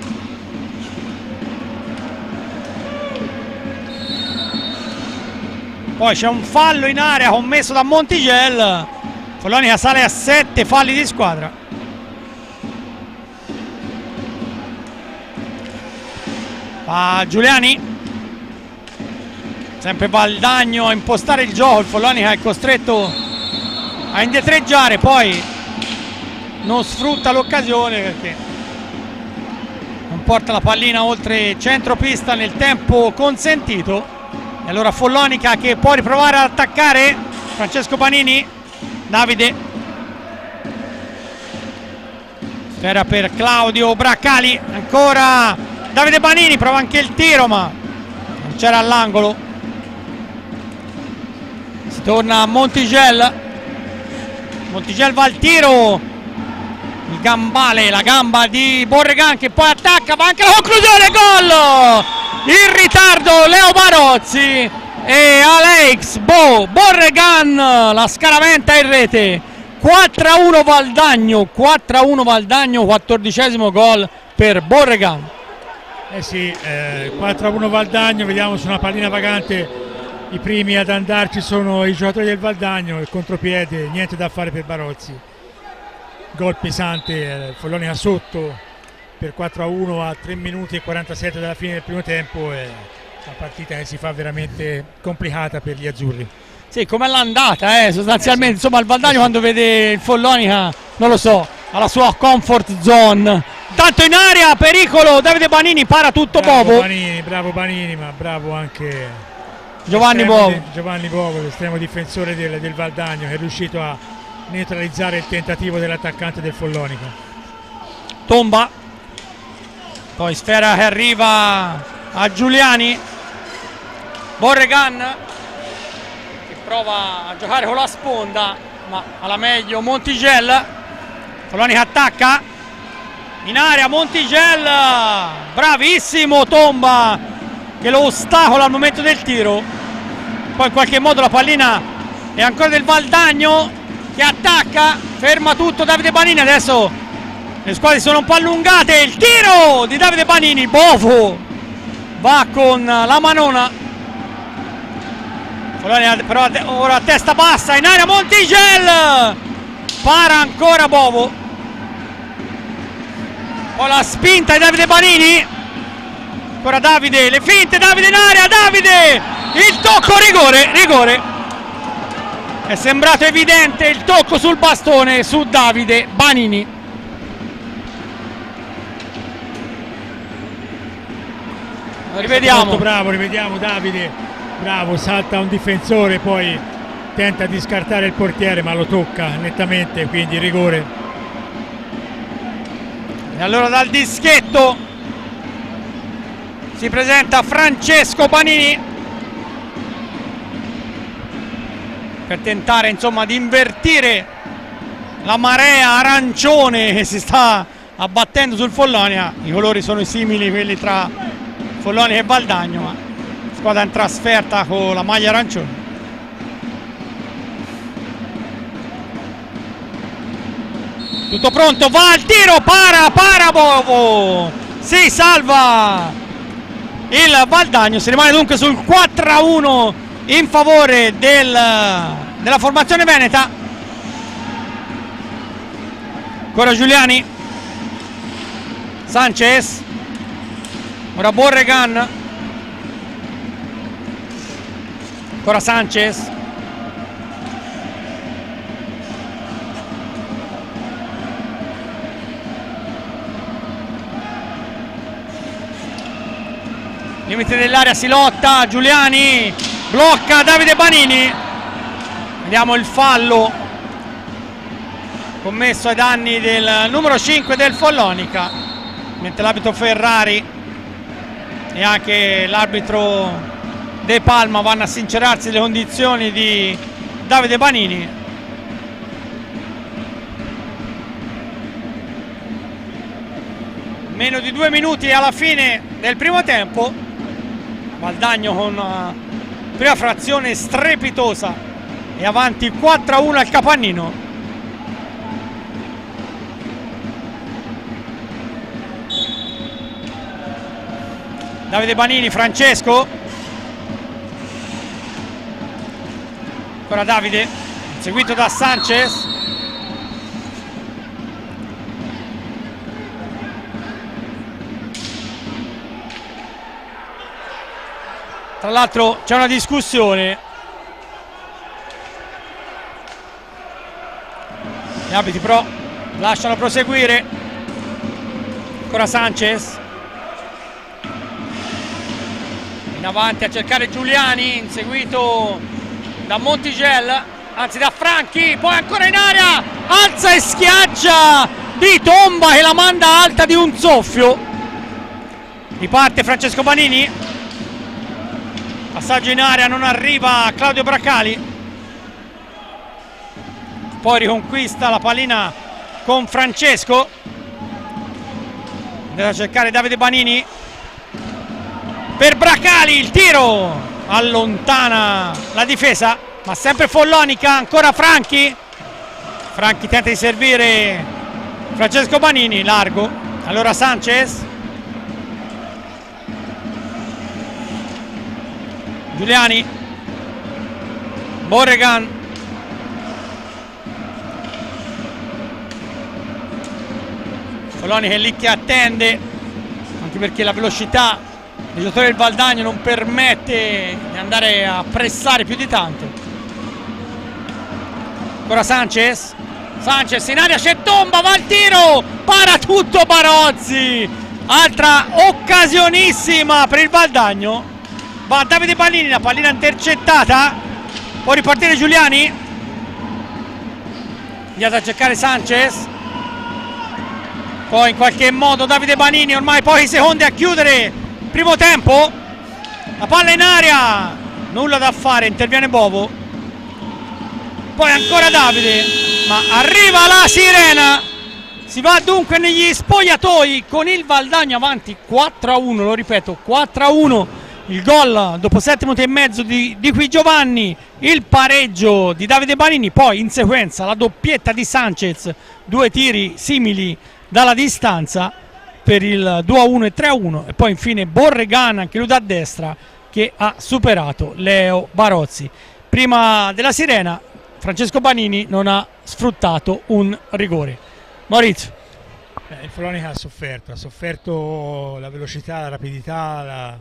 Speaker 1: Poi c'è un fallo in area commesso da Montigel. Follonica sale a 7 falli di squadra. Va Giuliani. Sempre Valdagno a impostare il gioco. Il Follonica è costretto a indietreggiare, poi non sfrutta l'occasione perché non porta la pallina oltre centropista nel tempo consentito. E allora Follonica che può riprovare ad attaccare. Francesco Banini. Davide. Sfera per Claudio Bracali. Ancora Davide Banini, prova anche il tiro ma non c'era all'angolo. Si torna a Montigel. Montigel va al tiro. Il gambale, la gamba di Borregan che poi attacca, va anche la conclusione, gol! In ritardo Leo Barozzi e Alex Borregan la scaraventa in rete. 4-1 Valdagno, 4-1 Valdagno, 14° gol per Borregan.
Speaker 2: Sì, 4-1 Valdagno, vediamo su una pallina vagante i primi ad andarci sono i giocatori del Valdagno, il contropiede, niente da fare per Barozzi. Gol pesante, Follonica sotto per 4-1 a 3 minuti e 47 dalla fine del primo tempo, è una partita che si fa veramente complicata per gli azzurri.
Speaker 1: Sì, come l'andata sostanzialmente, insomma il Valdagno quando vede il Follonica, non lo so, alla sua comfort zone. Tanto in aria, pericolo, Davide Banini para tutto Bovo.
Speaker 2: Bravo Banini, ma bravo anche
Speaker 1: Giovanni Bovo.
Speaker 2: Giovanni Bovo, l'estremo difensore del Valdagno, che è riuscito a neutralizzare il tentativo dell'attaccante del Follonica.
Speaker 1: Tomba. Poi sfera che arriva a Giuliani. Borregan che prova a giocare con la sponda, ma alla meglio Montigel. Follonica attacca in area, Montigel, bravissimo Tomba che lo ostacola al momento del tiro. Poi in qualche modo la pallina è ancora del Valdagno che attacca, ferma tutto Davide Banini. Adesso le squadre sono un po' allungate, il tiro di Davide Banini, Bovo va con la manona. Però ora a testa bassa in area Montigel, para ancora Bovo. Poi la spinta di Davide Banini, ancora Davide, le finte, Davide in area, Davide, il tocco, rigore. È sembrato evidente il tocco sul bastone su Davide Banini. Rivediamo.
Speaker 2: Molto bravo, rivediamo Davide, bravo, salta un difensore, poi tenta di scartare il portiere ma lo tocca nettamente, quindi rigore.
Speaker 1: E allora dal dischetto si presenta Francesco Banini per tentare insomma di invertire la marea arancione che si sta abbattendo sul Follonica. I colori sono simili quelli tra Follonica e Valdagno, ma squadra in trasferta con la maglia arancione. Tutto pronto, va al tiro, para Bovo, si salva il Valdagno, si rimane dunque sul 4-1 in favore della formazione veneta. Ancora Giuliani, Sanchez, Ora Borregan, ancora Sanchez, limite dell'area, si lotta, Giuliani blocca Davide Banini, vediamo il fallo commesso ai danni del numero 5 del Follonica, mentre l'arbitro Ferrari e anche l'arbitro De Palma vanno a sincerarsi le condizioni di Davide Banini. Meno di 2 minuti alla fine del primo tempo, Valdagno con una prima frazione strepitosa e avanti 4-1 al Capannino. Davide Banini, Francesco, ancora Davide, seguito da Sanchez, tra l'altro c'è una discussione, gli arbitri però lasciano proseguire, ancora Sanchez, in avanti a cercare Giuliani, inseguito da Montigel, anzi da Franchi, poi ancora in area, alza e schiaccia di Tomba che la manda alta di un soffio, riparte Francesco Banini, passaggio in area, non arriva Claudio Bracali, poi riconquista la pallina con Francesco, deve cercare Davide Banini, per Bracali il tiro, allontana la difesa, ma sempre Follonica, ancora Franchi tenta di servire Francesco Banini, largo, allora Sanchez, Giuliani, Borregan, Follonica è lì che attende, anche perché la velocità il giocatore del Valdagno non permette di andare a pressare più di tanto. Ancora Sanchez in aria, c'è Tomba, va al tiro, para tutto Barozzi, altra occasionissima per il Valdagno, va Davide Banini, la pallina intercettata, può ripartire Giuliani, andiamo a cercare Sanchez, poi in qualche modo Davide Banini, ormai pochi secondi a chiudere primo tempo, la palla in aria, nulla da fare, interviene Bovo, poi ancora Davide, ma arriva la sirena, si va dunque negli spogliatoi con il Valdagno avanti 4-1, lo ripeto, 4-1, il gol dopo 7 minuti e mezzo di Qui Giovanni, il pareggio di Davide Banini, poi in sequenza la doppietta di Sanchez, 2 tiri simili dalla distanza per il 2-1 e 3-1, e poi infine Borregan, anche lui da destra, che ha superato Leo Barozzi. Prima della sirena Francesco Banini non ha sfruttato un rigore. Maurizio.
Speaker 2: Il Follonica ha sofferto la velocità, la rapidità,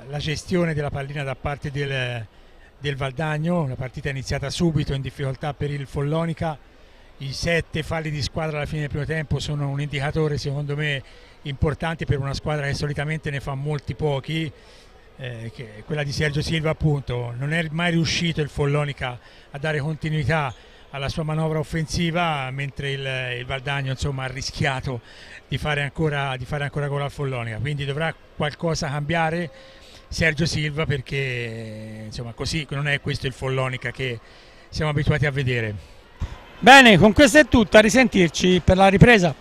Speaker 2: la gestione della pallina da parte del Valdagno. La partita è iniziata subito in difficoltà per il Follonica. I 7 falli di squadra alla fine del primo tempo sono un indicatore secondo me importante per una squadra che solitamente ne fa molti pochi, che è quella di Sergio Silva appunto. Non è mai riuscito il Follonica a dare continuità alla sua manovra offensiva, mentre il Valdagno insomma ha rischiato di fare ancora gol al Follonica, quindi dovrà qualcosa cambiare Sergio Silva, perché insomma così non è questo il Follonica che siamo abituati a vedere.
Speaker 1: Bene, con questo è tutto, a risentirci per la ripresa.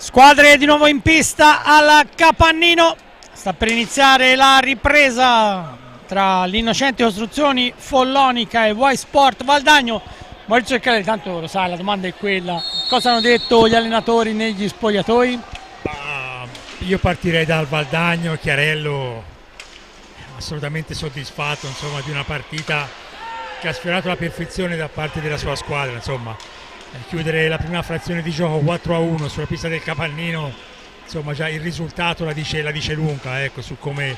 Speaker 1: Squadre di nuovo in pista al Capannino. Sta per iniziare la ripresa tra l'Innocenti Costruzioni Follonica e Y Sport Valdagno. Maurizio Chiarello, tanto lo sai, la domanda è quella: cosa hanno detto gli allenatori negli spogliatoi?
Speaker 2: Io partirei dal Valdagno. Chiarello assolutamente soddisfatto, insomma, di una partita che ha sfiorato la perfezione da parte della sua squadra, insomma. Chiudere la prima frazione di gioco 4-1 sulla pista del Capannino, insomma, già il risultato la dice lunga, ecco, su come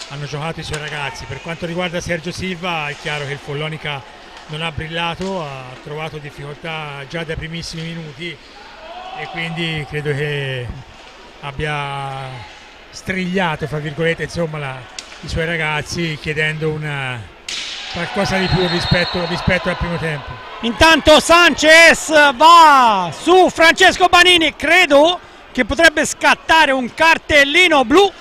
Speaker 2: hanno giocato i suoi ragazzi. Per quanto riguarda Sergio Silva, è chiaro che il Follonica non ha brillato, ha trovato difficoltà già dai primissimi minuti e quindi credo che abbia strigliato, fra virgolette, insomma, i suoi ragazzi, chiedendo qualcosa di più rispetto al primo tempo.
Speaker 1: Intanto Sanchez va su Francesco Banini, credo che potrebbe scattare un cartellino blu.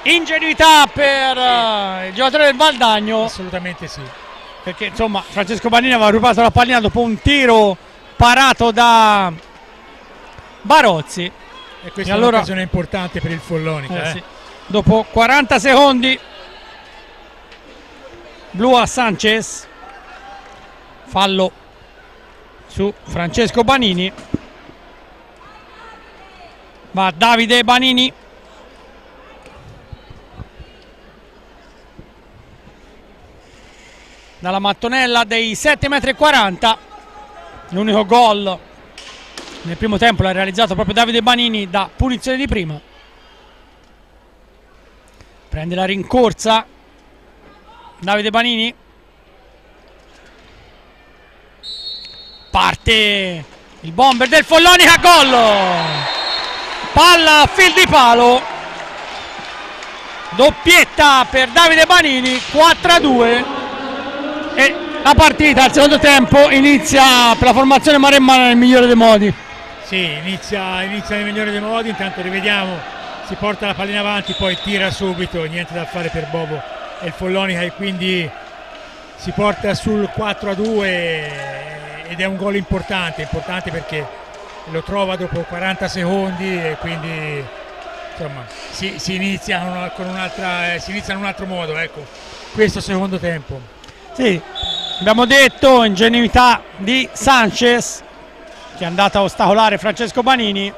Speaker 1: Ingenuità per il giocatore del Valdagno.
Speaker 2: Assolutamente sì.
Speaker 1: Perché insomma Francesco Banini aveva rubato la pallina dopo un tiro parato da Barozzi.
Speaker 2: E questa è un'occasione importante per il Follonica.
Speaker 1: Sì. Dopo 40 secondi, blu a Sanchez, fallo su Francesco Banini, va Davide Banini, dalla mattonella dei 7,40 m, l'unico gol nel primo tempo l'ha realizzato proprio Davide Banini da punizione di prima. Prende la rincorsa Davide Banini, parte il bomber del Follonica, gol, palla a fil di palo, doppietta per Davide Banini, 4-2, e la partita al secondo tempo inizia per la formazione maremmana nel migliore dei modi.
Speaker 2: Sì, inizia nel migliore dei modi. Intanto rivediamo, si porta la pallina avanti, poi tira subito, niente da fare per Bobo e il Follonica, e quindi si porta sul 4-2 ed è un gol importante perché lo trova dopo 40 secondi e quindi insomma si inizia in un altro modo, ecco, questo secondo tempo.
Speaker 1: Sì, abbiamo detto ingenuità di Sanchez che è andata a ostacolare Francesco Banini.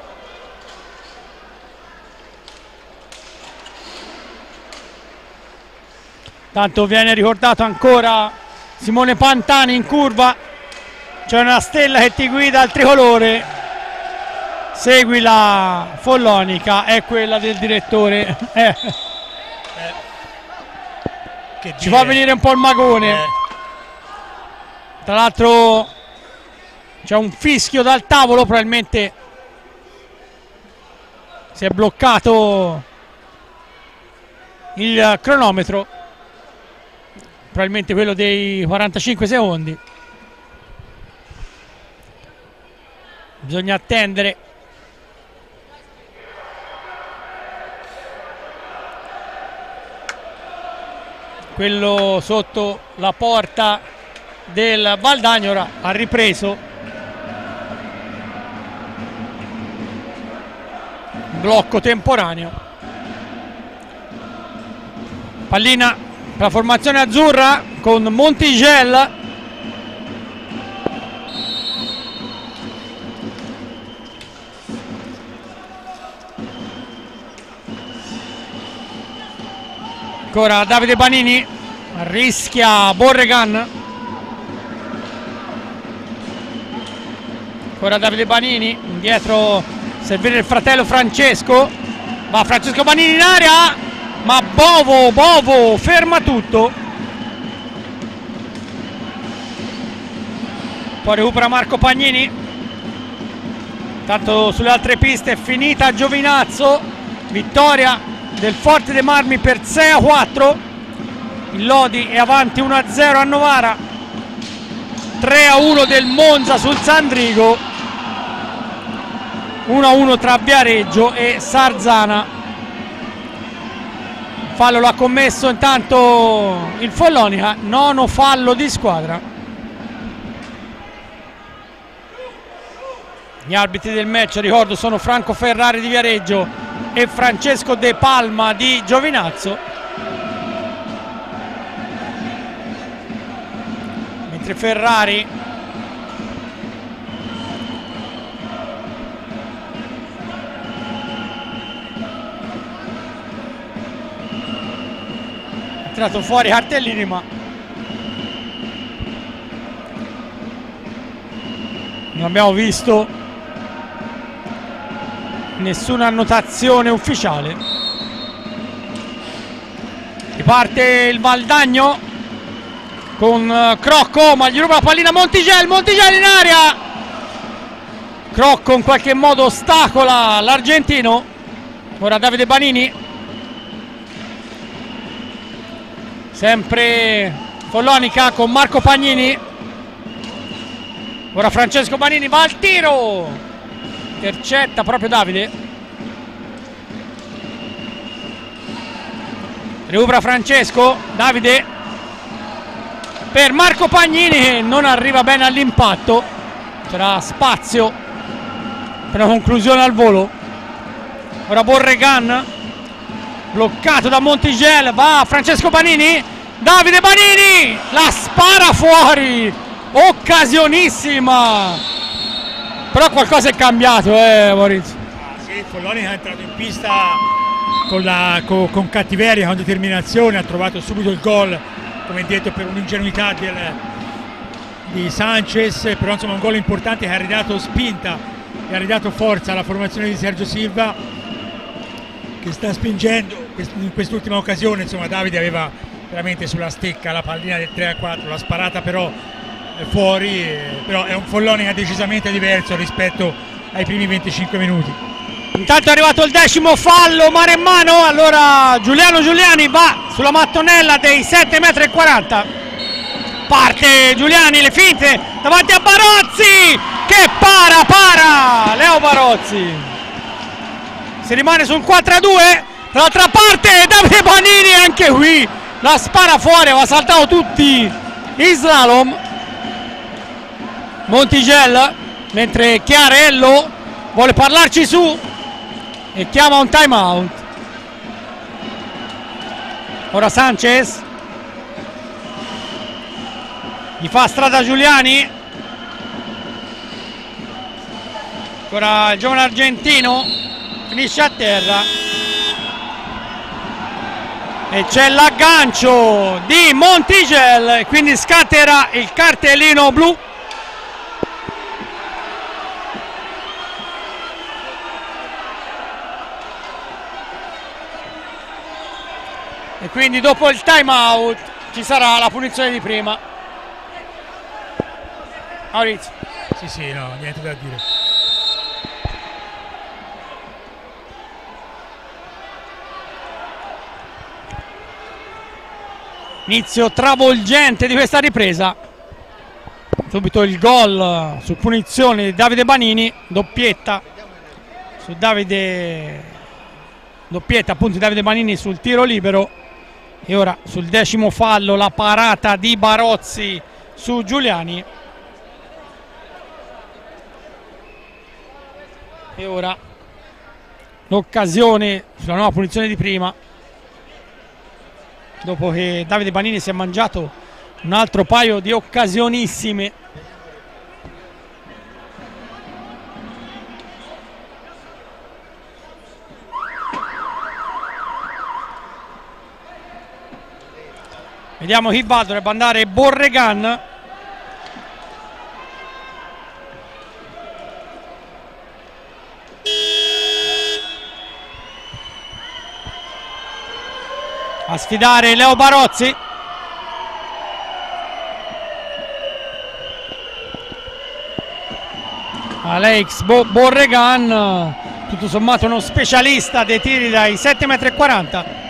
Speaker 1: Tanto viene ricordato ancora Simone Pantani in curva, c'è una stella che ti guida al tricolore, segui la Follonica, è quella del direttore. Ci fa venire un po' il magone. Tra l'altro c'è un fischio dal tavolo, probabilmente si è bloccato il cronometro, probabilmente quello dei 45 secondi. Bisogna attendere. Quello sotto la porta del Valdagno ora ha ripreso. Blocco temporaneo. Pallina per la formazione azzurra con Montigel. Ancora Davide Banini, rischia Borregan. Ancora Davide Banini, indietro servire il fratello Francesco. Va Francesco Banini in area, ma Bovo ferma tutto. Poi recupera Marco Pagnini. Tanto sulle altre piste è finita Giovinazzo. Vittoria del Forte dei Marmi per 6-4. Il Lodi è avanti 1-0 a Novara, 3-1 del Monza sul Sandrigo, 1-1 tra Viareggio e Sarzana. Fallo l'ha commesso intanto il Follonica, nono fallo di squadra. Gli arbitri del match, ricordo, sono Franco Ferrari di Viareggio e Francesco De Palma di Giovinazzo. Mentre Ferrari ha tirato fuori cartellini, ma non abbiamo visto nessuna annotazione ufficiale. Riparte il Valdagno con Crocco, ma gli ruba la pallina Montigel in aria. Crocco in qualche modo ostacola l'argentino. Ora Davide Banini, sempre Follonica con Marco Pagnini. Ora Francesco Banini va al tiro, intercetta proprio Davide. Recupera Francesco, Davide per Marco Pagnini che non arriva bene all'impatto. C'era spazio per una conclusione al volo. Ora Borregan bloccato da Montigel, va Francesco Banini, Davide Banini la spara fuori, occasionissima, però qualcosa è cambiato, Maurizio.
Speaker 2: Sì, Follonica è entrato in pista con cattiveria, con determinazione, ha trovato subito il gol, come detto, per un'ingenuità di Sanchez, però insomma un gol importante che ha ridato spinta e ha ridato forza alla formazione di Sergio Silva, che sta spingendo in quest'ultima occasione. Insomma, Davide aveva veramente sulla stecca la pallina del 3-4, l'ha sparata però fuori, però è un Follonica decisamente diverso rispetto ai primi 25 minuti.
Speaker 1: Intanto è arrivato il 10° fallo maremmano, allora Giuliano Giuliani va sulla mattonella dei 7,40 m. Parte Giuliani, le finte davanti a Barozzi che para Leo Barozzi. Si rimane sul 4-2, dall'altra parte Davide Banini, anche qui la spara fuori, aveva saltato tutti in slalom. Montigel, mentre Chiarello vuole parlarci su e chiama un time out. Ora Sanchez gli fa strada Giuliani, ancora il giovane argentino finisce a terra e c'è l'aggancio di Montigel e quindi scatterà il cartellino blu. E quindi dopo il time out ci sarà la punizione di prima. Maurizio.
Speaker 2: Sì, no, niente da dire.
Speaker 1: Inizio travolgente di questa ripresa. Subito il gol su punizione di Davide Banini, doppietta su doppietta appunto di Davide Banini sul tiro libero. E ora sul 10° fallo la parata di Barozzi su Giuliani. E ora l'occasione sulla nuova punizione di prima, dopo che Davide Banini si è mangiato un altro paio di occasionissime. Vediamo chi va, dovrebbe andare Borregan. A sfidare Leo Barozzi. Alex Borregan, tutto sommato uno specialista dei tiri dai 7,40 m.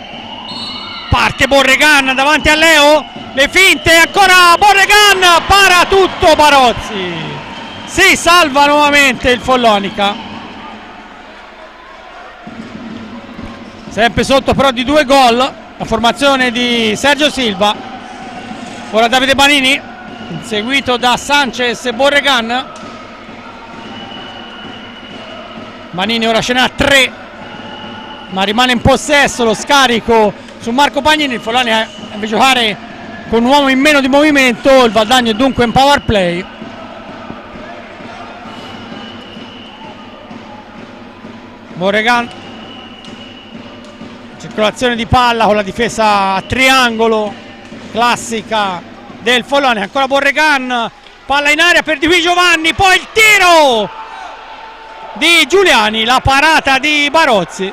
Speaker 1: Parte Borregan davanti a Leo, le finte, ancora Borregan, para tutto Barozzi. Si salva nuovamente il Follonica, sempre sotto però di 2 gol la formazione di Sergio Silva. Ora Davide Banini inseguito da Sanchez e Borregan. Banini ora ce n'ha 3, ma rimane in possesso. Lo scarico su Marco Pagnini. Il Follani deve giocare con un uomo in meno di movimento. Il Valdagno è dunque in power play. Borregan, circolazione di palla con la difesa a triangolo classica del Follani. Ancora Borregan, palla in aria per Di Qui Giovanni, poi il tiro di Giuliani, la parata di Barozzi.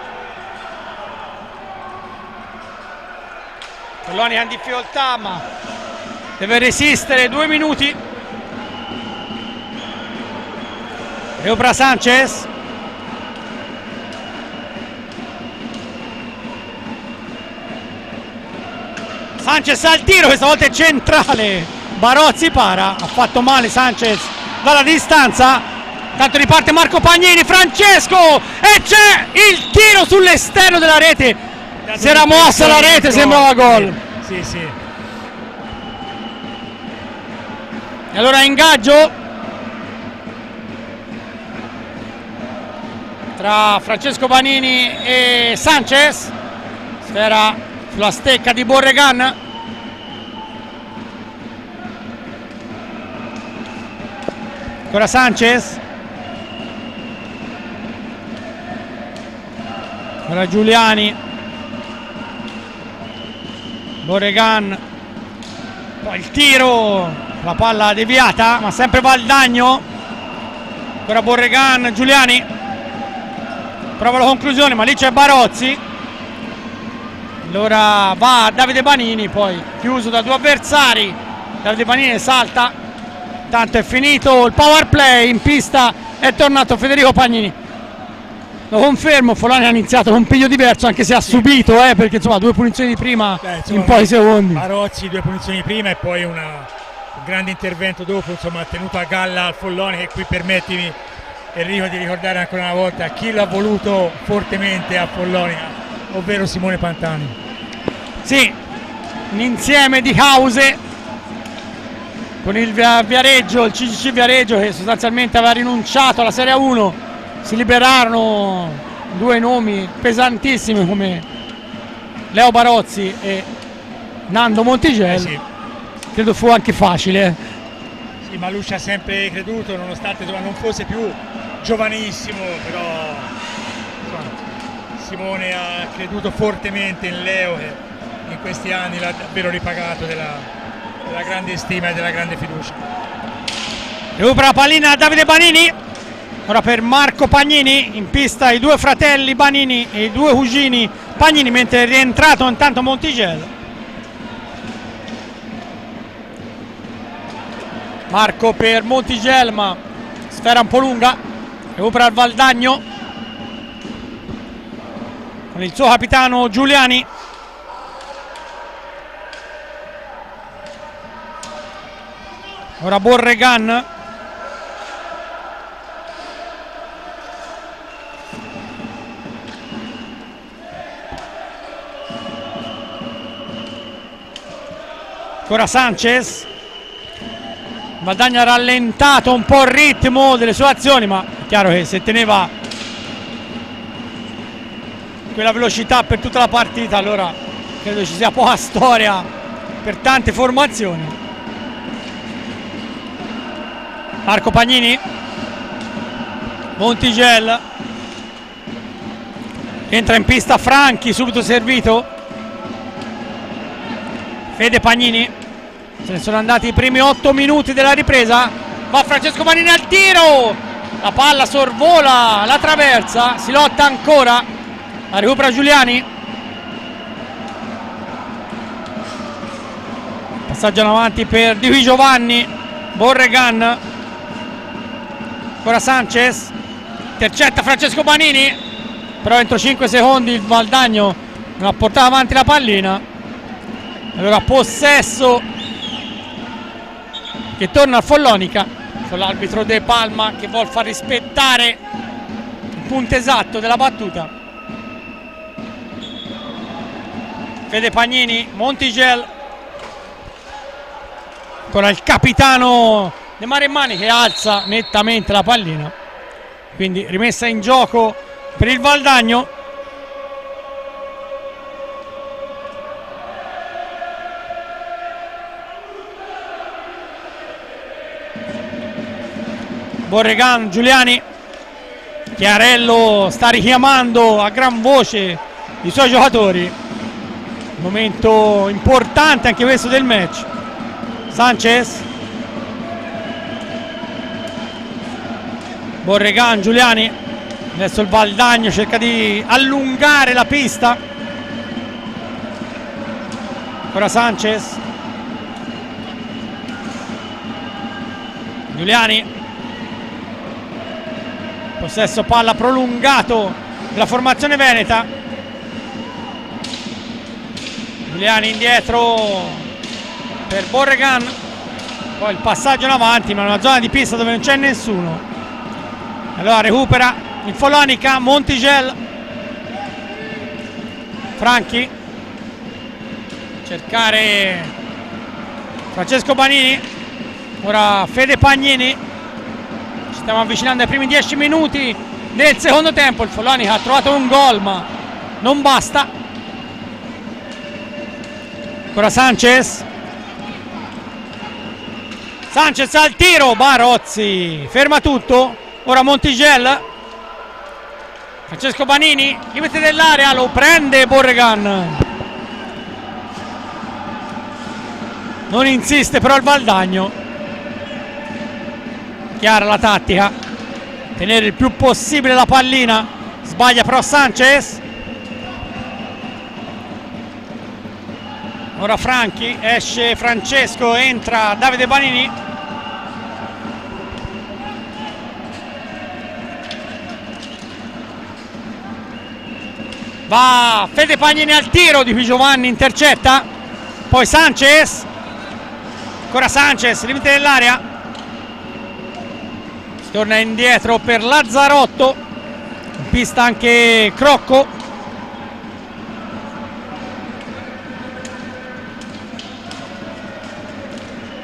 Speaker 1: Follani è in difficoltà ma deve resistere 2 minuti. Recupera Sanchez, Sanchez al tiro, questa volta è centrale. Barozzi para, ha fatto male Sanchez dalla distanza. Tanto riparte Marco Pagnini, Francesco, e c'è il tiro sull'esterno della rete. Si era mossa la rete, sembrava gol.
Speaker 2: Sì, sì.
Speaker 1: E allora ingaggio tra Francesco Banini e Sanchez. Sfera sulla stecca di Borregan. Ancora Sanchez. Ora Giuliani. Borregan. Poi il tiro. La palla deviata, ma sempre Valdagno. Ancora Borregan, Giuliani. Prova la conclusione, ma lì c'è Barozzi. Allora va Davide Banini, poi chiuso da 2 avversari. Davide Banini salta. Tanto è finito il power play. In pista è tornato Federico Pagnini. Lo confermo, Follani ha iniziato con un piglio diverso, anche se ha subito, perché insomma 2 punizioni di prima in pochi secondi.
Speaker 2: Barozzi 2 punizioni prima e poi un grande intervento dopo, insomma ha tenuto a galla al Folloni, che qui permettimi Enrico di ricordare ancora una volta chi l'ha voluto fortemente a Folloni, ovvero Simone Pantani.
Speaker 1: Sì, un insieme di cause con il Viareggio, il CCC Viareggio, che sostanzialmente aveva rinunciato alla Serie 1. Si liberarono 2 nomi pesantissimi come Leo Barozzi e Nando Montigello.
Speaker 2: Sì.
Speaker 1: Credo fu anche facile.
Speaker 2: Sì, ma lui ci ha sempre creduto, nonostante non fosse più giovanissimo, però Simone ha creduto fortemente in Leo, che in questi anni l'ha davvero ripagato della grande stima e della grande fiducia.
Speaker 1: Recupera la pallina Davide Banini. Ora per Marco Pagnini, in pista i 2 fratelli Banini e i 2 cugini Pagnini, mentre è rientrato intanto Montigello. Marco per Montigello, ma sfera un po' lunga. Recupera il Valdagno con il suo capitano Giuliani. Ora Borregan. Ancora Sanchez. Valdagno ha rallentato un po' il ritmo delle sue azioni, ma è chiaro che se teneva quella velocità per tutta la partita, allora credo ci sia poca storia per tante formazioni. Marco Pagnini, Montigello, entra in pista Franchi, subito servito. Fede Pagnini. Se ne sono andati i primi 8 minuti della ripresa. Va Francesco Pagnini al tiro. La palla sorvola la traversa. Si lotta ancora. La recupera Giuliani. Passaggio in avanti per Di Qui Giovanni. Borregan. Ancora Sanchez. Intercetta Francesco Pagnini. Però entro 5 secondi il Valdagno non ha portato avanti la pallina. Allora possesso che torna a Follonica con l'arbitro De Palma che vuol far rispettare il punto esatto della battuta. Fede Pagnini, Montigello, ancora il capitano De Maremmani che alza nettamente la pallina. quindi rimessa in gioco per il Valdagno. Borregan, Giuliani, Chiarello sta richiamando a gran voce i suoi giocatori, momento importante anche questo del match. Sanchez, Borregan, Giuliani, adesso il Valdagno cerca di allungare la pista, ora Sanchez, Giuliani, possesso palla prolungato della formazione veneta. Giuliani indietro per Borregan, poi il passaggio in avanti, ma in una zona di pista dove non c'è nessuno. Allora recupera il Follonica, Montigel, Franchi, cercare Francesco Banini, ora Fede Pagnini. Stiamo avvicinando ai primi 10 minuti del secondo tempo. Il Follonica ha trovato un gol ma non basta. Ancora Sanchez al tiro, Barozzi ferma tutto. Ora Montigel, Francesco Banini, limite dell'area, lo prende Borregan, non insiste però il Valdagno. Chiara la tattica, tenere il più possibile la pallina, sbaglia però Sanchez. Ora Franchi, esce Francesco, entra Davide Banini. Va Fede Pagnini al tiro, Di Giovanni intercetta, poi Sanchez, ancora Sanchez, limite dell'area. Torna indietro per Lazzarotto, in pista anche Crocco.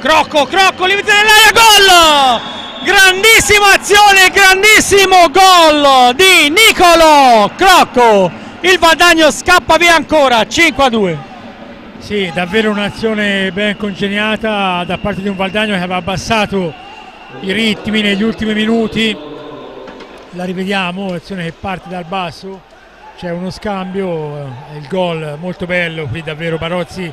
Speaker 1: Crocco, limite dell'area, gol! Grandissima azione, grandissimo gol di Nicolo Crocco. Il Valdagno scappa via ancora, 5-2.
Speaker 2: Sì, davvero un'azione ben congegnata da parte di un Valdagno che aveva abbassato i ritmi negli ultimi minuti. La rivediamo, l'azione che parte dal basso, c'è uno scambio, il gol molto bello, qui davvero Barozzi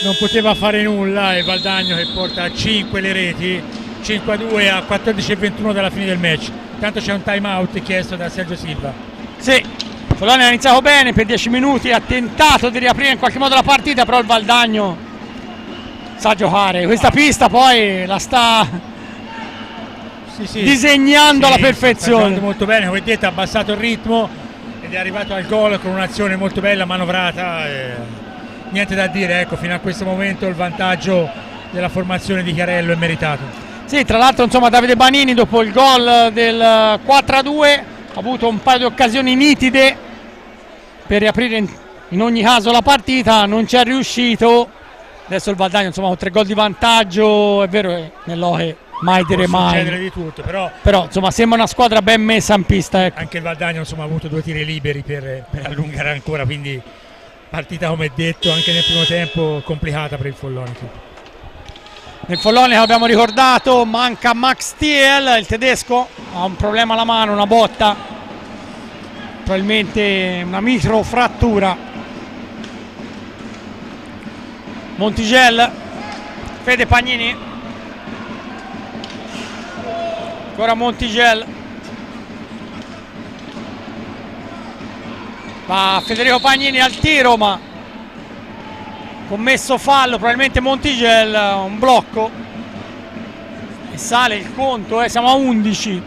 Speaker 2: non poteva fare nulla e Valdagno che porta a 5 le reti, 5-2 a 14-21 dalla fine del match. Tanto c'è un time out chiesto da Sergio Silva.
Speaker 1: Sì, Follonia ha iniziato bene per 10 minuti, ha tentato di riaprire in qualche modo la partita, però il Valdagno sa giocare, questa pista poi la sta disegnando alla perfezione.
Speaker 2: Molto bene, come detto ha abbassato il ritmo ed è arrivato al gol con un'azione molto bella, manovrata, niente da dire, ecco, fino a questo momento il vantaggio della formazione di Chiarello è meritato.
Speaker 1: Sì, tra l'altro insomma Davide Banini dopo il gol del 4-2 ha avuto un paio di occasioni nitide per riaprire in ogni caso la partita, non ci è riuscito. Adesso il Valdagno insomma con 3 gol di vantaggio, è vero, nell'Oche mai dire mai.
Speaker 2: Succedere di tutto,
Speaker 1: però insomma sembra una squadra ben messa in pista, ecco.
Speaker 2: Anche il Valdagno insomma ha avuto 2 tiri liberi per allungare ancora, quindi partita come detto anche nel primo tempo complicata per il Follonica.
Speaker 1: Nel Follonica abbiamo ricordato, manca Max Thiel, il tedesco ha un problema alla mano, una botta, probabilmente una microfrattura. Montigel, Fede Pagnini, ancora Montigel, va Federico Pagnini al tiro ma commesso fallo, probabilmente Montigel, un blocco e sale il conto, siamo a 11.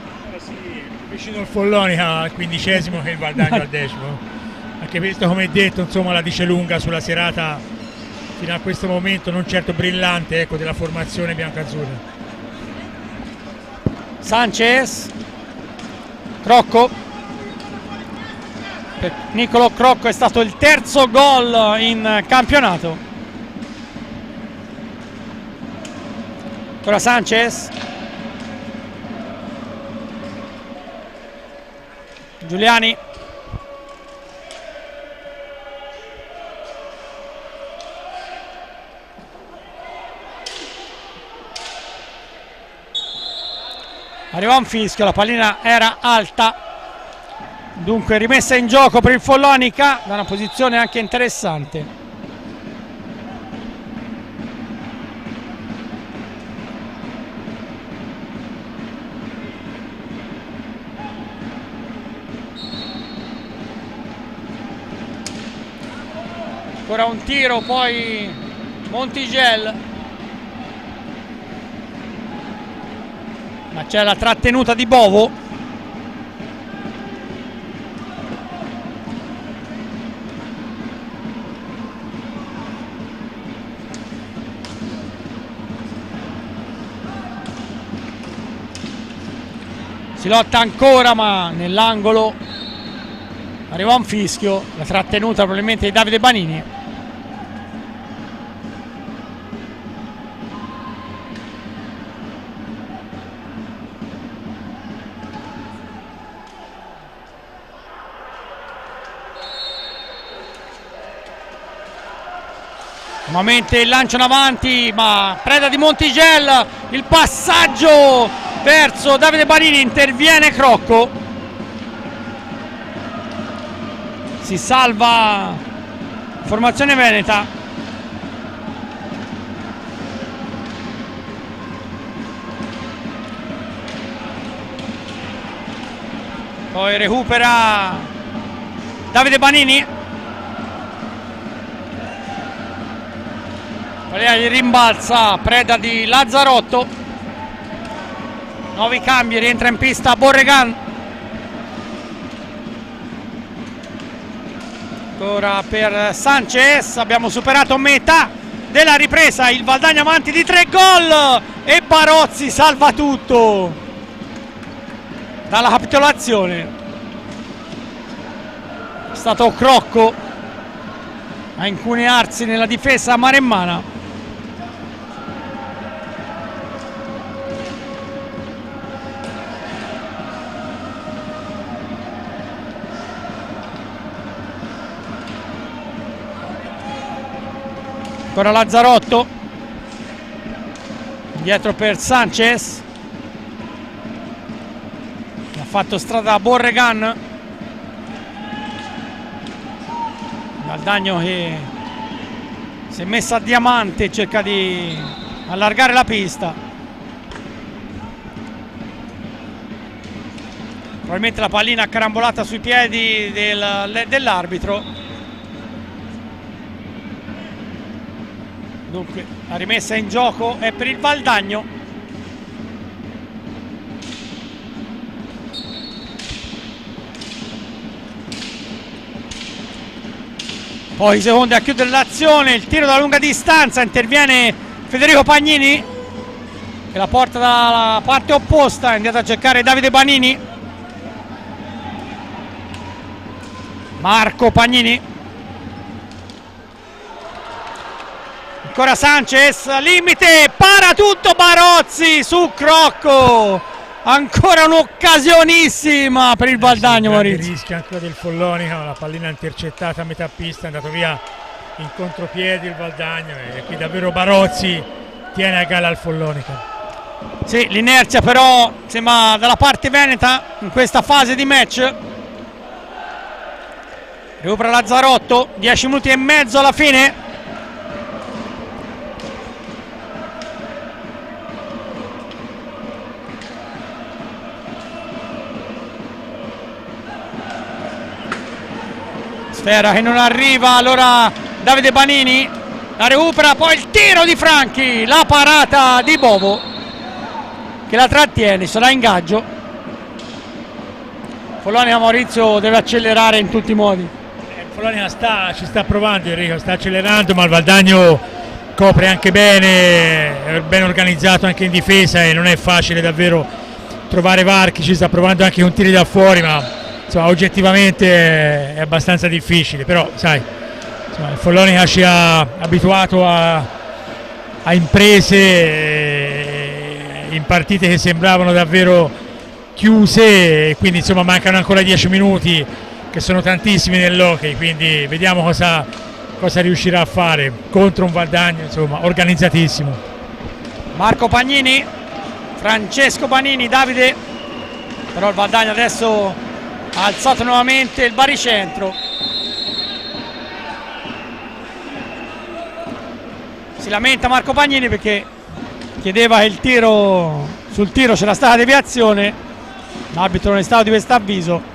Speaker 2: Vicino il Follonica al 15° che il Valdagno al 10°. Anche questo come detto insomma la dice lunga sulla serata fino a questo momento non certo brillante, ecco, della formazione biancazzurra.
Speaker 1: Sanchez, Crocco, per Nicolo Crocco è stato il terzo gol in campionato. Ora Sanchez, Giuliani. Arriva un fischio, la pallina era alta, dunque rimessa in gioco per il Follonica da una posizione anche interessante. Ancora un tiro, poi Montigel, ma c'è la trattenuta di Bovo. Si lotta ancora, ma nell'angolo arriva un fischio, la trattenuta probabilmente di Davide Banini. Nuovamente il lancio in avanti, ma preda di Montigel, il passaggio verso Davide Banini, interviene Crocco, si salva formazione veneta. Poi recupera Davide Banini, gli rimbalza, preda di Lazzarotto. Nuovi cambi, rientra in pista Borregan. Ancora per Sanchez, abbiamo superato metà della ripresa, il Valdagno avanti di 3 gol e Barozzi salva tutto dalla capitolazione. È stato Crocco a incunearsi nella difesa maremmana. Ancora Lazzarotto, dietro per Sanchez, ha fatto strada a Borregan. Valdagno che si è messa a diamante, cerca di allargare la pista. Probabilmente la pallina carambolata sui piedi dell'arbitro. Dunque la rimessa in gioco è per il Valdagno. Poi secondi a chiudere l'azione, il tiro da lunga distanza, interviene Federico Pagnini che la porta dalla parte opposta, è andato a cercare Davide Banini. Marco Pagnini. Ancora Sanchez, limite, para tutto Barozzi su Crocco. Ancora un'occasionissima per il Valdagno, Maurizio.
Speaker 2: Rischia ancora del Follonica, la pallina intercettata a metà pista, è andato via in contropiedi il Valdagno e qui davvero Barozzi tiene a galla il Follonica.
Speaker 1: Sì, l'inerzia però sembra dalla parte veneta in questa fase di match. Recupera Lazzarotto, 10 minuti e mezzo alla fine. Sfera che non arriva, allora Davide Banini la recupera, poi il tiro di Franchi, la parata di Bovo che la trattiene, sarà ingaggio. Follonica, Maurizio, deve accelerare in tutti i modi.
Speaker 2: Il Follonica ci sta provando, Enrico, sta accelerando, ma il Valdagno copre anche bene, è ben organizzato anche in difesa e non è facile davvero trovare varchi, ci sta provando anche con tiri da fuori, ma insomma, oggettivamente è abbastanza difficile, però sai, insomma, il Follonica ci ha abituato a imprese in partite che sembravano davvero chiuse, e quindi insomma mancano ancora 10 minuti che sono tantissimi nell'hockey, quindi vediamo cosa riuscirà a fare contro un Valdagno insomma organizzatissimo.
Speaker 1: Marco Pagnini, Francesco Banini, Davide, però il Valdagno adesso ha alzato nuovamente il baricentro. Si lamenta Marco Pagnini perché chiedeva il tiro, sul tiro c'era stata deviazione, l'arbitro non è stato di questo avviso.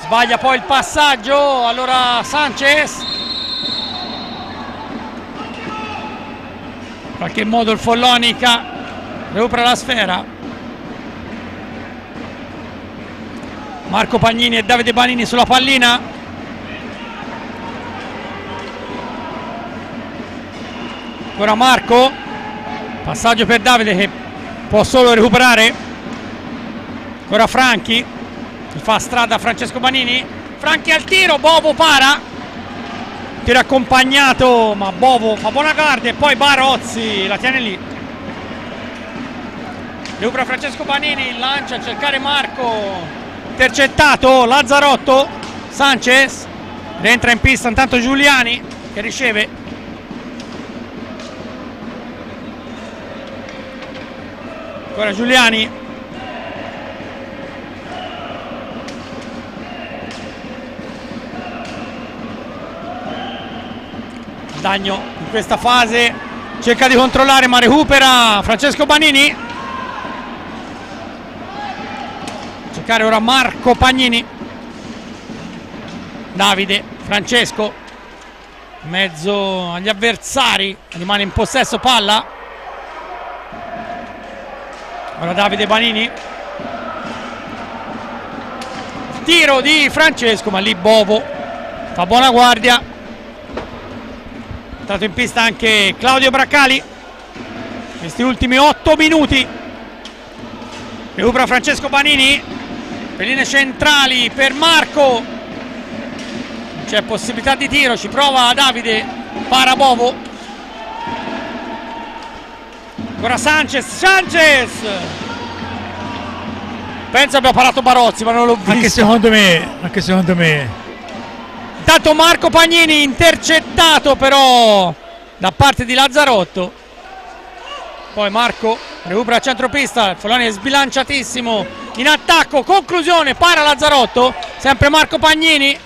Speaker 1: Sbaglia poi il passaggio, allora Sanchez. In qualche modo il Follonica recupera la sfera. Marco Pagnini e Davide Banini sulla pallina. Ora Marco, passaggio per Davide che può solo recuperare. Ora Franchi, che fa strada a Francesco Banini. Franchi al tiro, Bovo para. Tiro accompagnato, ma Bovo fa buona guardia e poi Barozzi la tiene lì. Recupera Francesco Banini, lancia a cercare Marco. Intercettato Lazzarotto. Sanchez rientra in pista intanto Giuliani che riceve. Ora Giuliani. Valdagno in questa fase cerca di controllare ma recupera Francesco Banini. Cercare ora Marco Pagnini. Davide, Francesco in mezzo agli avversari, rimane in possesso palla. Ora Davide Banini, tiro di Francesco ma lì Bovo fa buona guardia. È entrato in pista anche Claudio Braccali questi ultimi 8 minuti. Recupera Francesco Banini, pelline centrali per Marco, c'è possibilità di tiro, ci prova Davide, para Bovo. Ancora Sanchez. Penso abbia parato Barozzi ma non l'ho visto.
Speaker 2: Anche secondo me.
Speaker 1: Intanto Marco Pagnini intercettato però da parte di Lazzarotto. Poi Marco recupera a centropista, il Follonia è sbilanciatissimo in attacco, conclusione, para Lazzarotto, sempre Marco Pagnini.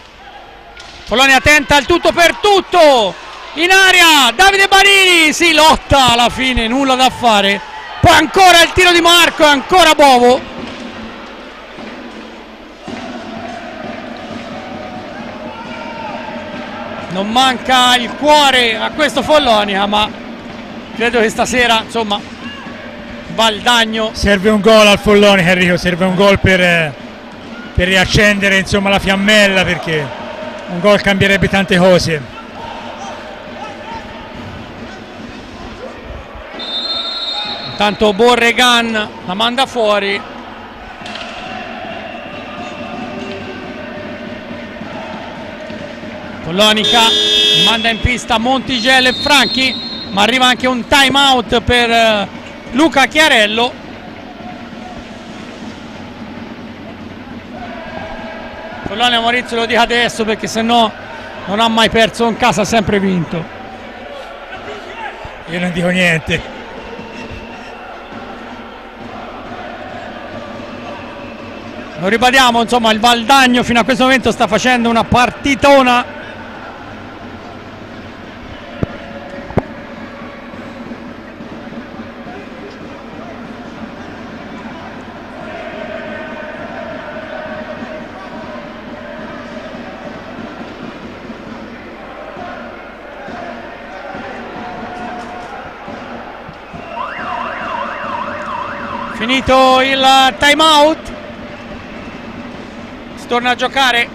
Speaker 1: Follonia tenta il tutto per tutto. In aria Davide Banini, si lotta alla fine, nulla da fare. Poi ancora il tiro di Marco e ancora Bovo. Non manca il cuore a questo Follonia, ma credo che stasera insomma Valdagno.
Speaker 2: Serve un gol al Follonia, Enrico, serve un gol per riaccendere insomma la fiammella, perché un gol cambierebbe tante cose.
Speaker 1: Intanto Borregan la manda fuori. Follonica manda in pista Montigel e Franchi, ma arriva anche un time out per Luca Chiarello. Follonia, Maurizio, lo dica adesso perché sennò non ha mai perso in casa, ha sempre vinto.
Speaker 2: Io non dico niente.
Speaker 1: Lo ribadiamo, insomma, il Valdagno fino a questo momento sta facendo una partitona. Finito il time out, si torna a giocare.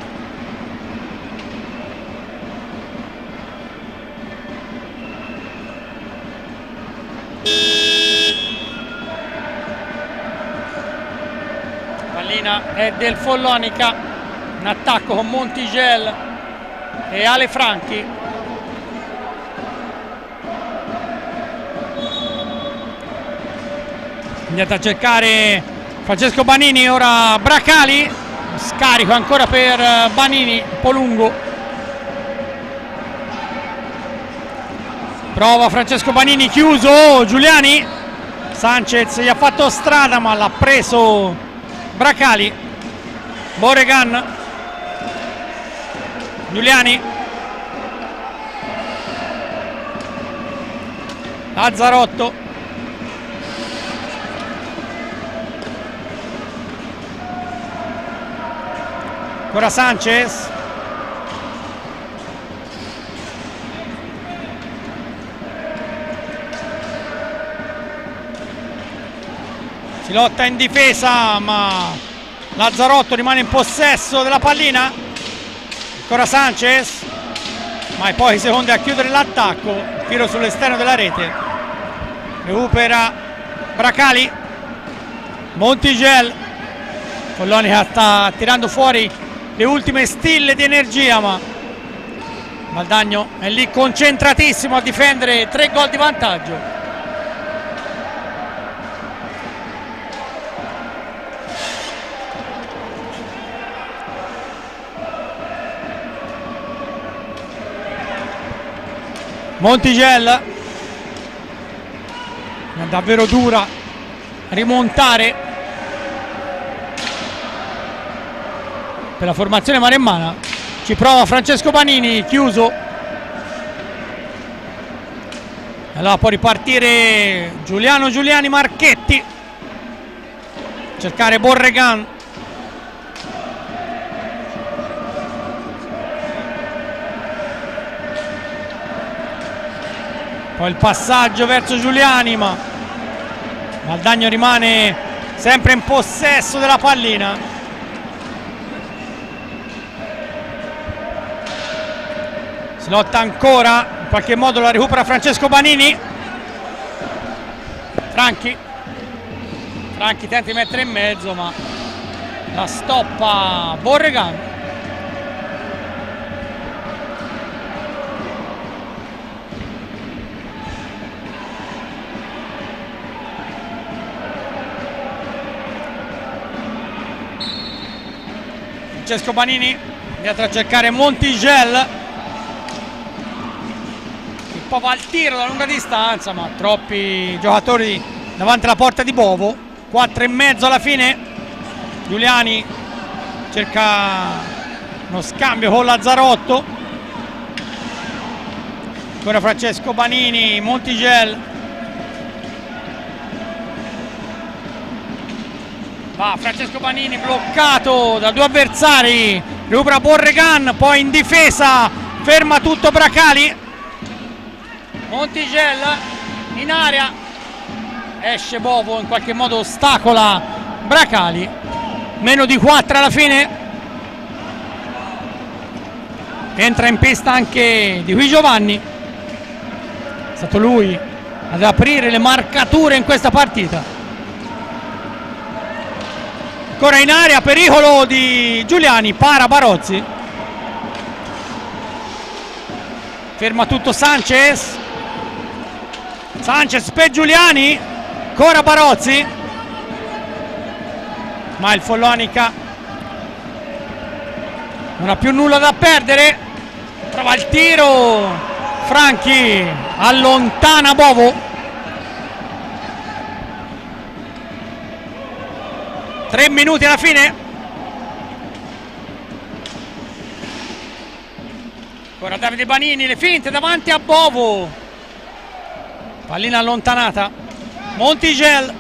Speaker 1: Pallina è del Follonica, in attacco con Montigel e Ale Franchi. Andiamo a cercare Francesco Banini, ora Bracali, scarico ancora per Banini, un po' lungo. Prova Francesco Banini, chiuso, Giuliani. Sanchez gli ha fatto strada ma l'ha preso Bracali. Borregan, Giuliani, Lazzarotto, ancora Sanchez, si lotta in difesa ma Lazzarotto rimane in possesso della pallina. Ancora Sanchez, ma è pochi secondi a chiudere l'attacco. Tiro sull'esterno della rete, recupera Bracali, Montigel. Follonica sta tirando fuori le ultime stille di energia, ma Valdagno è lì concentratissimo a difendere 3 gol di vantaggio. Montigel, è davvero dura rimontare per la formazione maremmana. Ci prova Francesco Banini, chiuso. Allora può ripartire Giuliani Marchetti, cercare Borregan. Poi il passaggio verso Giuliani, ma Valdagno rimane sempre in possesso della pallina. Si lotta ancora, in qualche modo la recupera Francesco Banini. Franchi tenta di mettere in mezzo, ma la stoppa Borregan. Francesco Banini dietro a cercare Montigel, che poi va al tiro da lunga distanza, ma troppi giocatori davanti alla porta di Bovo. 4,5 alla fine. Giuliani cerca uno scambio con Lazzarotto, ancora Francesco Banini, Montigel. Va Francesco Banini bloccato da 2 avversari, recupera Borregan, poi in difesa ferma tutto Bracali. Montigel in area, esce Bovo, in qualche modo ostacola Bracali. Meno di 4 alla fine. Entra in pista anche Di Qui Giovanni, è stato lui ad aprire le marcature in questa partita. Ancora in area, pericolo di Giuliani, para Barozzi, ferma tutto Sanchez per Giuliani, ancora Barozzi, ma il Follonica non ha più nulla da perdere. Trova il tiro, Franchi allontana Bovo. 3 minuti alla fine. Ancora Davide Banini, le finte davanti a Bovo, pallina allontanata. Montigel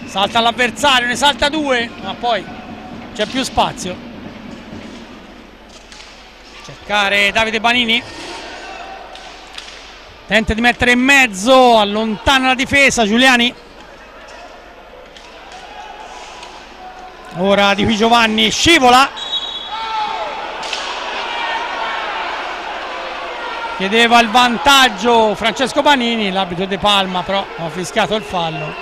Speaker 1: salta all'avversario, ne salta 2, ma poi c'è più spazio. Cercare Davide Banini, tenta di mettere in mezzo, allontana la difesa Giuliani. Ora Di Qui Giovanni scivola, chiedeva il vantaggio Francesco Banini, l'arbitro De Palma però ha fischiato il fallo.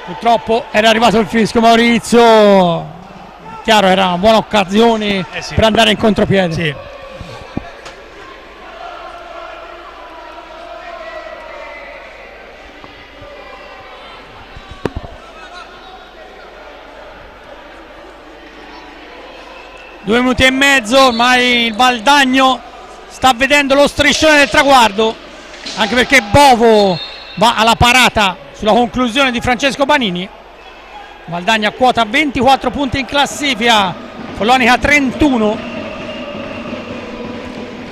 Speaker 1: Purtroppo era arrivato il fischio, Maurizio, chiaro era una buona occasione per andare in contropiede.
Speaker 2: Sì.
Speaker 1: Due minuti e mezzo, ormai il Valdagno sta vedendo lo striscione del traguardo, anche perché Bovo va alla parata sulla conclusione di Francesco Banini. Valdagno a quota 24 punti in classifica, Follonica 31,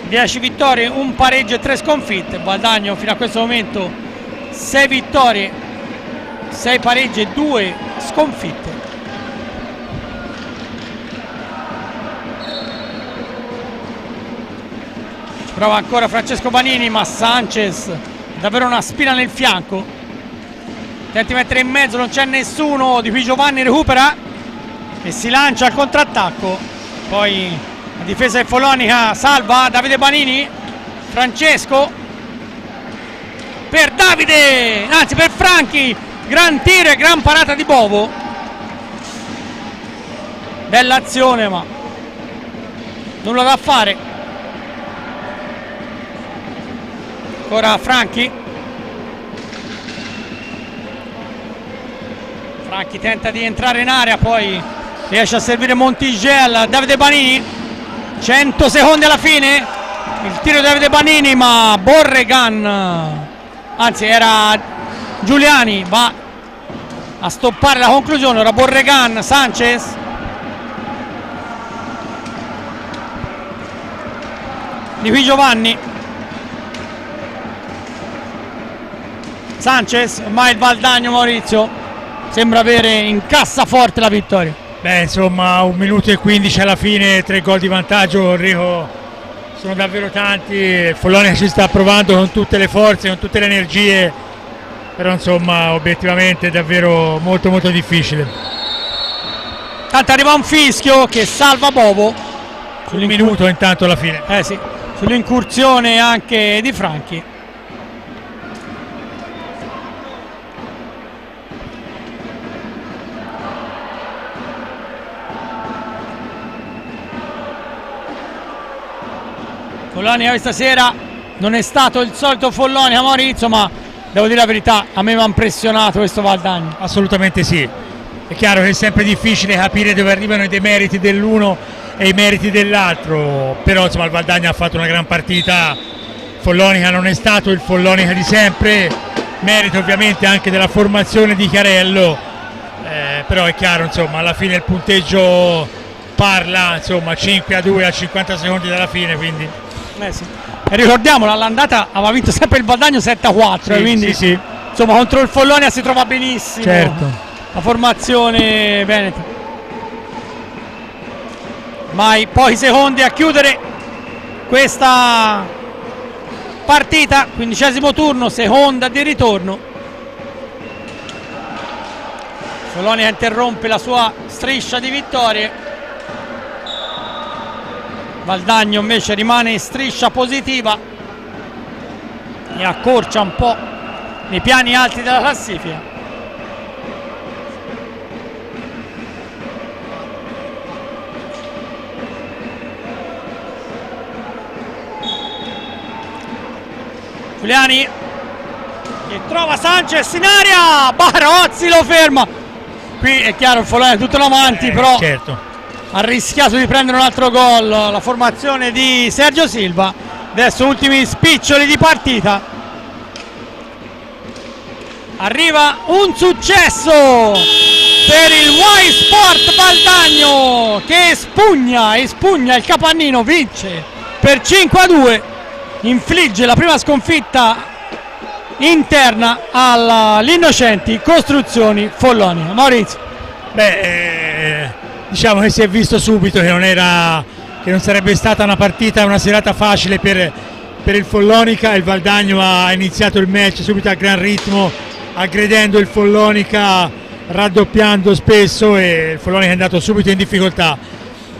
Speaker 1: 10 vittorie, un pareggio e 3 sconfitte. Valdagno fino a questo momento 6 vittorie, 6 pareggi e 2 sconfitte. Prova ancora Francesco Banini, ma Sanchez davvero una spina nel fianco. Tenti di mettere in mezzo, non c'è nessuno. Di Qui Giovanni recupera e si lancia al contrattacco. Poi la difesa del Follonica salva Davide Banini. Francesco per Davide, anzi per Franchi. Gran tiro e gran parata di Bovo. Bella azione, ma nulla da fare. Ancora Franchi tenta di entrare in area, poi riesce a servire Montigel. Davide Banini, 100 secondi alla fine, il tiro di Davide Banini, ma Borregan, anzi era Giuliani, va a stoppare la conclusione. Ora Borregan, Sanchez, Di Qui Giovanni, Sanchez, ormai il Valdagno, Maurizio, sembra avere in cassaforte la vittoria.
Speaker 2: Beh, insomma, 1 minuto e 15 alla fine, 3 gol di vantaggio, Enrico, sono davvero tanti. Il Follonica ci sta provando con tutte le forze, con tutte le energie, però insomma obiettivamente è davvero molto molto difficile.
Speaker 1: Tanto arriva un fischio che salva Bovo.
Speaker 2: Un minuto intanto alla fine.
Speaker 1: Sì, sull'incursione anche di Franchi. Follonica questa sera non è stato il solito Follonica, Maurizio, ma devo dire la verità, a me mi ha impressionato questo Valdagno.
Speaker 2: Assolutamente sì, è chiaro che è sempre difficile capire dove arrivano i demeriti dell'uno e i meriti dell'altro, però insomma il Valdagno ha fatto una gran partita. Follonica non è stato il Follonica di sempre, merito ovviamente anche della formazione di Chiarello, però è chiaro, insomma, alla fine il punteggio parla, insomma, 5-2 a 50 secondi dalla fine, quindi
Speaker 1: sì. E ricordiamolo, all'andata aveva vinto sempre il Valdagno 7-4,
Speaker 2: sì,
Speaker 1: quindi
Speaker 2: sì.
Speaker 1: Insomma contro il Follonica si trova benissimo.
Speaker 2: Certo.
Speaker 1: La formazione veneta. Ormai pochi secondi a chiudere questa partita, 15° turno, seconda di ritorno. Follonica interrompe la sua striscia di vittorie. Valdagno invece rimane in striscia positiva e accorcia un po' nei piani alti della classifica. Giuliani che trova Sanchez in aria, Barozzi lo ferma. Qui è chiaro il Follonica è tutto davanti, però
Speaker 2: certo,
Speaker 1: ha rischiato di prendere un altro gol la formazione di Sergio Silva. Adesso ultimi spiccioli di partita. Arriva un successo per il Y Sport Valdagno che espugna il Capannino, vince per 5-2, infligge la prima sconfitta interna all'Innocenti Costruzioni Follonica. Maurizio.
Speaker 2: Diciamo che si è visto subito che non sarebbe stata una partita, una serata facile per il Follonica. Il Valdagno ha iniziato il match subito a gran ritmo, aggredendo il Follonica, raddoppiando spesso, e il Follonica è andato subito in difficoltà.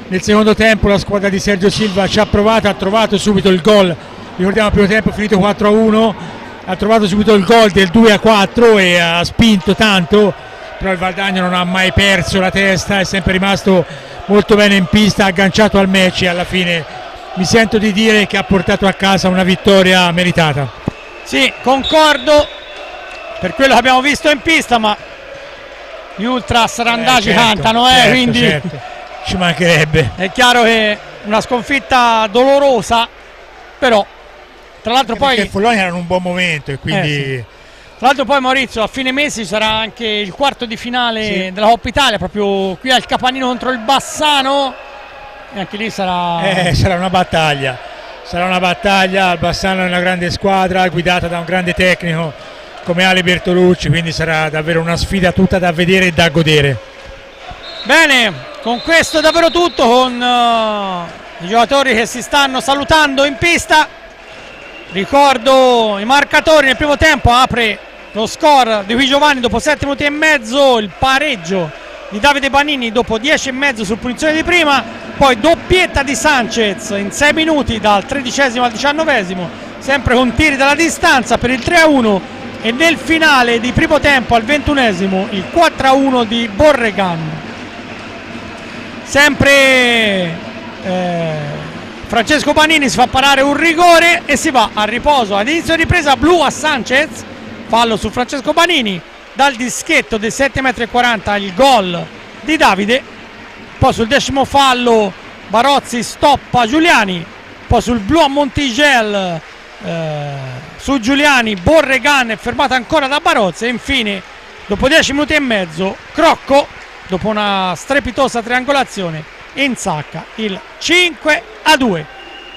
Speaker 2: Nel secondo tempo la squadra di Sergio Silva ci ha provato, ha trovato subito il gol. Ricordiamo il primo tempo è finito 4-1, ha trovato subito il gol del 2-4 e ha spinto tanto però il Valdagno non ha mai perso la testa, è sempre rimasto molto bene in pista, agganciato al match e alla fine mi sento di dire che ha portato a casa una vittoria meritata.
Speaker 1: Sì, concordo per quello che abbiamo visto in pista, ma gli ultras randagi cantano,
Speaker 2: certo,
Speaker 1: quindi
Speaker 2: certo. Ci mancherebbe.
Speaker 1: è chiaro che una sconfitta dolorosa, però tra l'altro poi
Speaker 2: il Follonica era in un buon momento e quindi
Speaker 1: sì. Tra l'altro poi Maurizio, a fine mese sarà anche il quarto di finale
Speaker 2: sì.
Speaker 1: della Coppa Italia, proprio qui al Capanino contro il Bassano, e anche lì
Speaker 2: sarà una battaglia. Sarà una battaglia, il Bassano è una grande squadra guidata da un grande tecnico come Ale Bertolucci, quindi sarà davvero una sfida tutta da vedere e da godere.
Speaker 1: Bene, con questo è davvero tutto, con i giocatori che si stanno salutando in pista. Ricordo i marcatori: nel primo tempo apre lo score di Qui Giovanni dopo 7 minuti e mezzo, il pareggio di Davide Banini dopo 10 e mezzo su punizione di prima, poi doppietta di Sanchez in 6 minuti dal 13° al 19°, sempre con tiri dalla distanza per il 3-1, e nel finale di primo tempo al 21° il 4-1 di Borregan. Sempre Francesco Banini si fa parare un rigore e si va a riposo. Ad inizio ripresa blu a Sanchez, fallo su Francesco Banini, dal dischetto dei 7,40 m il gol di Davide. Poi sul 10° fallo Barozzi stoppa Giuliani, poi sul blu a Montigel su Giuliani Borregan è fermato ancora da Barozzi, e infine dopo 10 minuti e mezzo Crocco, dopo una strepitosa triangolazione, insacca il 5-2.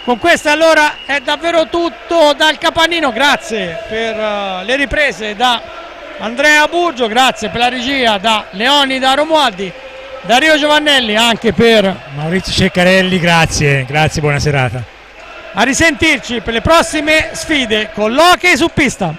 Speaker 1: Con questo allora è davvero tutto dal Capanino. Grazie per le riprese da Andrea Burgio, grazie per la regia da Leonida Romualdi, Dario Giovannelli, anche per
Speaker 2: Maurizio Ceccarelli, grazie, buona serata.
Speaker 1: A risentirci per le prossime sfide con l'hockey su pista.